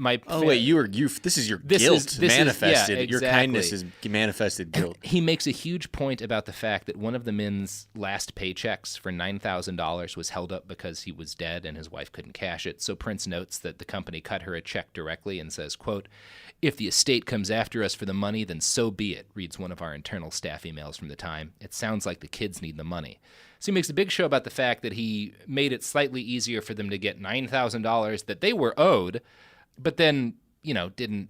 this is your guilt manifested. Your kindness is manifested guilt. And he makes a huge point about the fact that one of the men's last paychecks for $9,000 was held up because he was dead and his wife couldn't cash it. So Prince notes that the company cut her a check directly and says, quote, if the estate comes after us for the money, then so be it, reads one of our internal staff emails from the time. It sounds like the kids need the money. So he makes a big show about the fact that he made it slightly easier for them to get $9,000 that they were owed, but then, didn't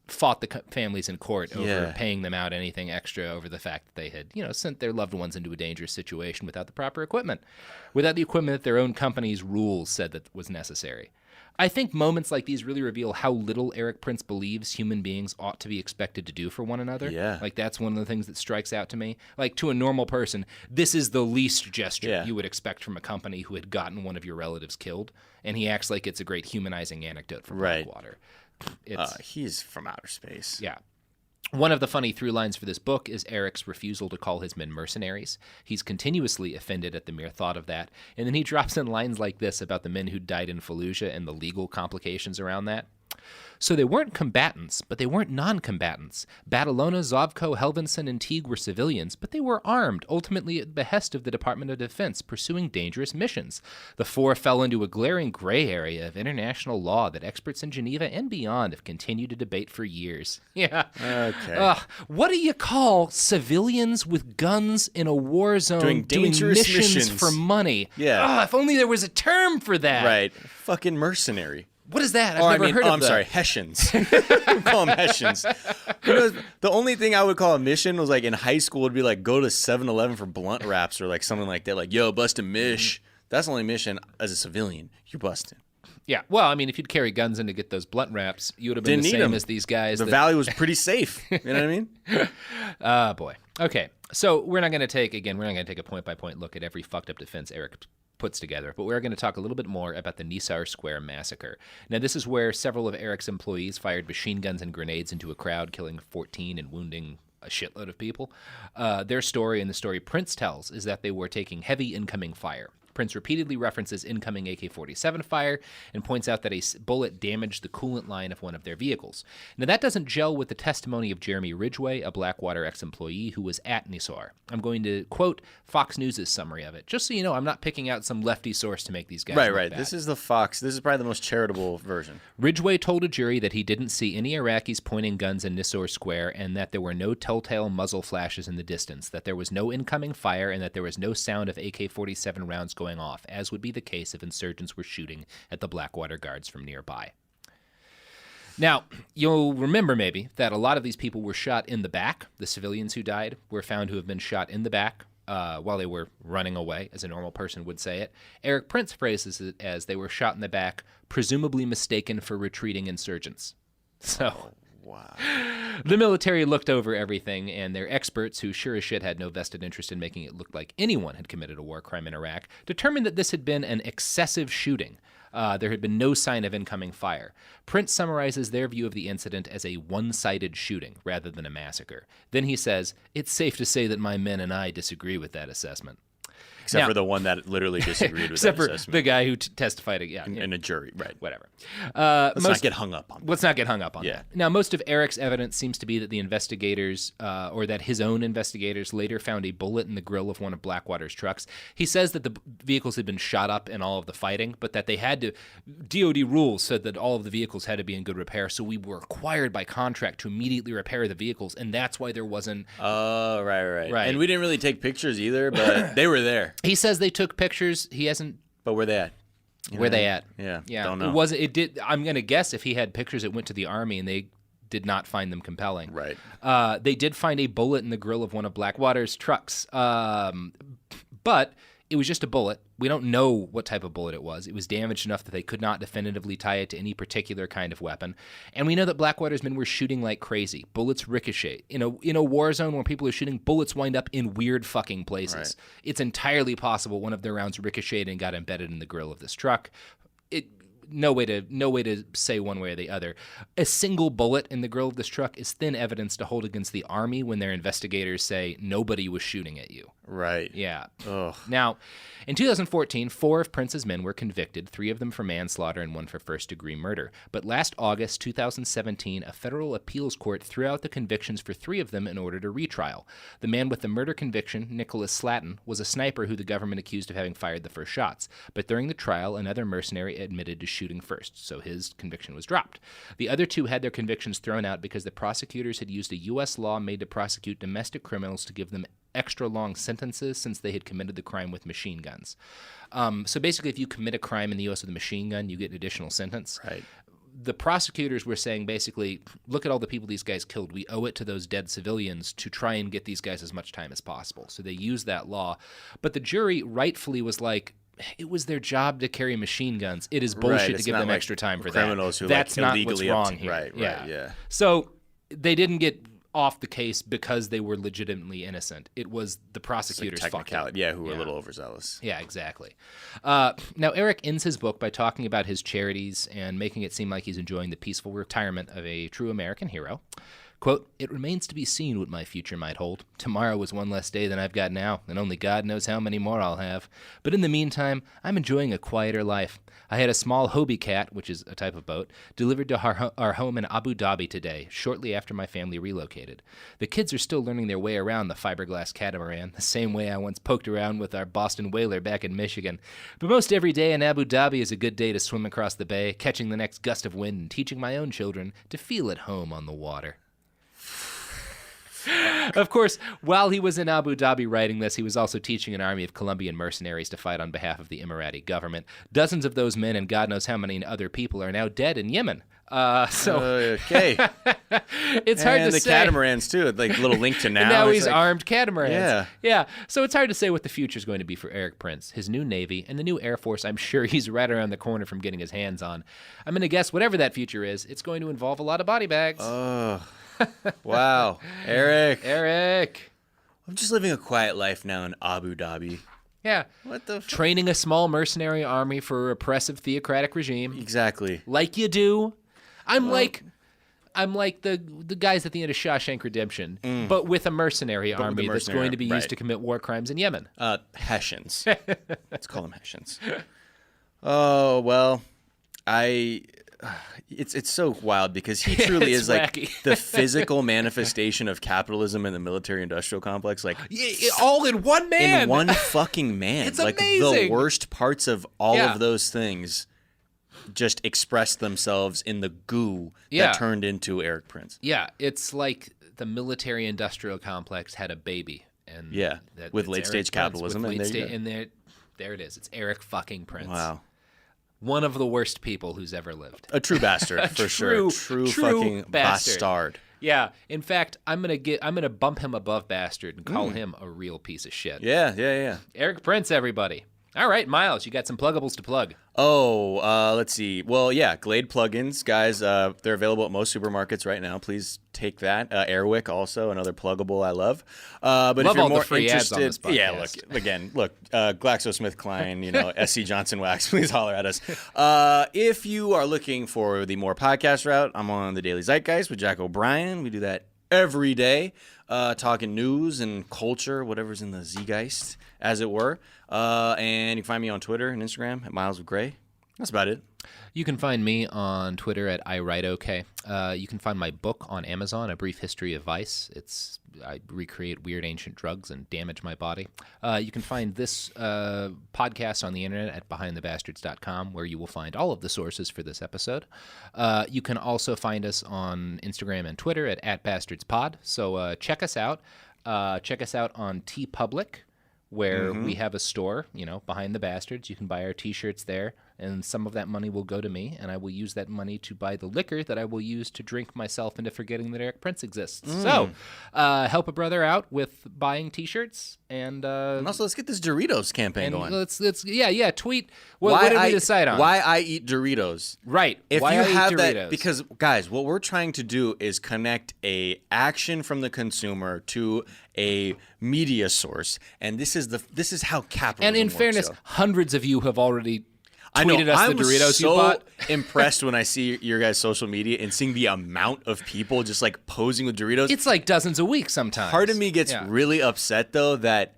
fought the families in court over paying them out anything extra over the fact that they had, sent their loved ones into a dangerous situation without the proper equipment, without the equipment that their own company's rules said that was necessary. I think moments like these really reveal how little Erik Prince believes human beings ought to be expected to do for one another. Yeah. Like, that's one of the things that strikes out to me. Like, to a normal person, this is the least gesture you would expect from a company who had gotten one of your relatives killed, and he acts like it's a great humanizing anecdote for Blackwater. He's from outer space. Yeah. One of the funny through lines for this book is Erik's refusal to call his men mercenaries. He's continuously offended at the mere thought of that, and then he drops in lines like this about the men who died in Fallujah and the legal complications around that. So they weren't combatants, but they weren't non-combatants. Badalona, Zovko, Helvinson, and Teague were civilians, but they were armed, ultimately at the behest of the Department of Defense, pursuing dangerous missions. The 4 fell into a glaring gray area of international law that experts in Geneva and beyond have continued to debate for years. Yeah. Okay. What do you call civilians with guns in a war zone doing dangerous missions for money? Yeah. If only there was a term for that. Right. Fucking mercenary. What is that? I've never heard of I'm that. sorry, Hessians. We call them Hessians. You know, the only thing I would call a mission was like in high school would be like go to 7-Eleven for blunt wraps or like something like that. Like, yo, bust a mish. That's the only mission as a civilian you're busting. Yeah. Well, I mean, if you'd carry guns in to get those blunt wraps, you would have been Didn't the need same 'em. as these guys. The valley was pretty safe. You know what I mean? Boy. Okay. So we're not going to take a point-by-point look at every fucked up defense Erik puts together, but we're going to talk a little bit more about the Nisar Square massacre. Now, this is where several of Erik's employees fired machine guns and grenades into a crowd, killing 14 and wounding a shitload of people. Their story, and the story Prince tells, is that they were taking heavy incoming fire. Prince repeatedly references incoming AK-47 fire and points out that a bullet damaged the coolant line of one of their vehicles. Now, that doesn't gel with the testimony of Jeremy Ridgway, a Blackwater ex-employee who was at Nisar. I'm going to quote Fox News' summary of it. Just so you know, I'm not picking out some lefty source to make these guys look Right. bad. This is the Fox. This is probably the most charitable version. Ridgway told a jury that he didn't see any Iraqis pointing guns in Nisar Square and that there were no telltale muzzle flashes in the distance, that there was no incoming fire, and that there was no sound of AK-47 rounds going off, as would be the case if insurgents were shooting at the Blackwater guards from nearby. Now, you'll remember maybe that a lot of these people were shot in the back. The civilians who died were found to have been shot in the back while they were running away, as a normal person would say it. Erik Prince phrases it as they were shot in the back, presumably mistaken for retreating insurgents. So... Wow. The military looked over everything, and their experts, who sure as shit had no vested interest in making it look like anyone had committed a war crime in Iraq, determined that this had been an excessive shooting. There had been no sign of incoming fire. Prince summarizes their view of the incident as a one-sided shooting rather than a massacre. Then he says, "It's safe to say that my men and I disagree with that assessment." Except for the one that literally disagreed with except that for assessment. the guy who testified in a jury, right. Whatever. Let's not get hung up on that. Let's not get hung up on Yeah. that. Now, most of Erik's evidence seems to be that the investigators, or that his own investigators, later found a bullet in the grill of one of Blackwater's trucks. He says that the vehicles had been shot up in all of the fighting, but that they had to... DOD rules said that all of the vehicles had to be in good repair, so we were required by contract to immediately repair the vehicles, and that's why there wasn't... Oh, right. Right. And we didn't really take pictures either, but they were there. He says they took pictures. He hasn't... But where they at? Where they at? Yeah. Yeah. Don't know. It did. I'm gonna guess if he had pictures, it went to the Army, and they did not find them compelling. Right. They did find a bullet in the grill of one of Blackwater's trucks, but it was just a bullet. We don't know what type of bullet it was. It was damaged enough that they could not definitively tie it to any particular kind of weapon. And we know that Blackwater's men were shooting like crazy. Bullets ricochet. In a war zone where people are shooting, bullets wind up in weird fucking places. Right. It's entirely possible one of their rounds ricocheted and got embedded in the grill of this truck. No way to say one way or the other. A single bullet in the grill of this truck is thin evidence to hold against the Army when their investigators say nobody was shooting at you. Right. Yeah. Ugh. Now, in 2014, 4 of Prince's men were convicted, 3 of them for manslaughter and 1 for first-degree murder. But last August 2017, a federal appeals court threw out the convictions for 3 of them in order to retrial. The man with the murder conviction, Nicholas Slatton, was a sniper who the government accused of having fired the first shots. But during the trial, another mercenary admitted to shooting first, so his conviction was dropped. The other 2 had their convictions thrown out because the prosecutors had used a U.S. law made to prosecute domestic criminals to give them extra long sentences since they had committed the crime with machine guns. So basically, if you commit a crime in the U.S. with a machine gun, you get an additional sentence. Right. The prosecutors were saying basically, look at all the people these guys killed. We owe it to those dead civilians to try and get these guys as much time as possible. So they used that law. But the jury rightfully was like, it was their job to carry machine guns. It is bullshit to give them extra time for that. Criminals who That's not illegally what's wrong here. Right, yeah. So they didn't get off the case because they were legitimately innocent. It was the prosecutors fucking. Who were a little overzealous. Yeah, exactly. Now, Erik ends his book by talking about his charities and making it seem like he's enjoying the peaceful retirement of a true American hero. Quote, "It remains to be seen what my future might hold. Tomorrow is one less day than I've got now, and only God knows how many more I'll have. But in the meantime, I'm enjoying a quieter life. I had a small Hobie cat, which is a type of boat, delivered to our home in Abu Dhabi today, shortly after my family relocated. The kids are still learning their way around the fiberglass catamaran, the same way I once poked around with our Boston whaler back in Michigan. But most every day in Abu Dhabi is a good day to swim across the bay, catching the next gust of wind and teaching my own children to feel at home on the water." Of course, while he was in Abu Dhabi writing this, he was also teaching an army of Colombian mercenaries to fight on behalf of the Emirati government. Dozens of those men and God knows how many other people are now dead in Yemen. Okay. It's hard to say. And the catamarans, too. Like a little link to now. And now he's armed catamarans. Yeah. Yeah. So it's hard to say what the future is going to be for Erik Prince, his new Navy, and the new Air Force I'm sure he's right around the corner from getting his hands on. I'm going to guess whatever that future is, it's going to involve a lot of body bags. Oh. Wow. Erik. I'm just living a quiet life now in Abu Dhabi. Yeah. What the training a small mercenary army for a repressive theocratic regime. Exactly. Like you do. I'm like the guys at the end of Shawshank Redemption, but with a mercenary army that's going to be used to commit war crimes in Yemen. Hessians. Let's call them Hessians. Oh, well, it's so wild because he truly is like the physical manifestation of capitalism in the military-industrial complex. Like all in one man. In one fucking man. It's like amazing. The worst parts of all of those things just expressed themselves in the goo that turned into Erik Prince. Yeah, it's like the military-industrial complex had a baby. And with late-stage capitalism. And there it is. It's Erik fucking Prince. Wow. One of the worst people who's ever lived. A true bastard, for sure. True fucking bastard. Yeah. In fact, I'm gonna bump him above bastard and call him a real piece of shit. Yeah. Erik Prince, everybody. All right, Miles, you got some pluggables to plug. Oh, let's see. Well, yeah, Glade plugins, guys. They're available at most supermarkets right now. Please take that. Airwick, also another pluggable I love. But love if you're all more the free interested, ads on this podcast. Look, GlaxoSmithKline, SC Johnson Wax, please holler at us. If you are looking for the more podcast route, I'm on the Daily Zeitgeist with Jack O'Brien. We do that every day, talking news and culture, whatever's in the Zeitgeist, as it were. And you can find me on Twitter and Instagram at Miles of Gray. That's about it. You can find me on Twitter at iWriteOK. You can find my book on Amazon, A Brief History of Vice. I recreate weird ancient drugs and damage my body. You can find this podcast on the internet at BehindTheBastards.com, where you will find all of the sources for this episode. You can also find us on Instagram and Twitter at @BastardsPod. So check us out. Check us out on TeePublic, where we have a store, Behind the Bastards. You can buy our T-shirts there, and some of that money will go to me, and I will use that money to buy the liquor that I will use to drink myself into forgetting that Erik Prince exists. So, help a brother out with buying T-shirts, and also let's get this Doritos campaign going. Let's tweet. What did we decide on? Why I eat Doritos? Right. If why you I have eat that, Doritos. because guys, what we're trying to do is connect a action from the consumer to a media source, and this is how capitalism And in works, fairness, so. hundreds of you have already I know. tweeted us the Doritos you bought. Impressed when I see your guys' social media and seeing the amount of people just like posing with Doritos. It's like dozens a week sometimes. Part of me gets really upset though that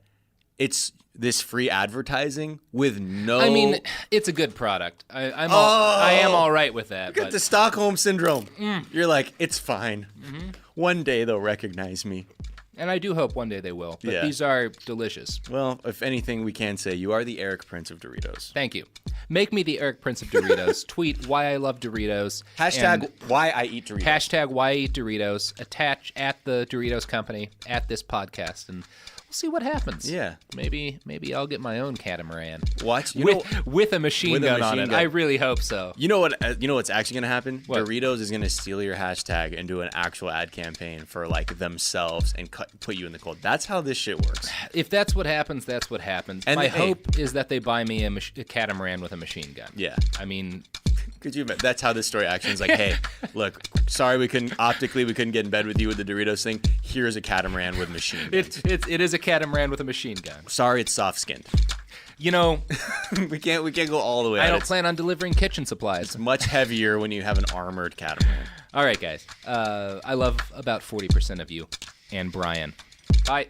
it's this free advertising with no. I mean, it's a good product. I am all right with that. Look at the Stockholm syndrome. You're like, it's fine. One day they'll recognize me. And I do hope one day they will. But these are delicious. Well, if anything, we can say you are the Erik Prince of Doritos. Thank you. Make me the Erik Prince of Doritos. Tweet why I love Doritos. Hashtag why I eat Doritos. Hashtag why I eat Doritos. Attach at the Doritos company at this podcast, and we'll see what happens. Yeah. Maybe I'll get my own catamaran. What? With a machine gun on it. I really hope so. You know what's actually going to happen? What? Doritos is going to steal your hashtag and do an actual ad campaign for like themselves and put you in the cold. That's how this shit works. If that's what happens, that's what happens. And my hope is that they buy me a catamaran with a machine gun. Yeah. I mean, could you? That's how this story actions. Like, hey, look, sorry we couldn't get in bed with you with the Doritos thing. Here's a catamaran with machine gun. It is a catamaran with a machine gun. Sorry, it's soft skinned. we can't go all the way. I don't plan on delivering kitchen supplies. It's much heavier when you have an armored catamaran. All right, guys. I love about 40% of you and Brian. Bye.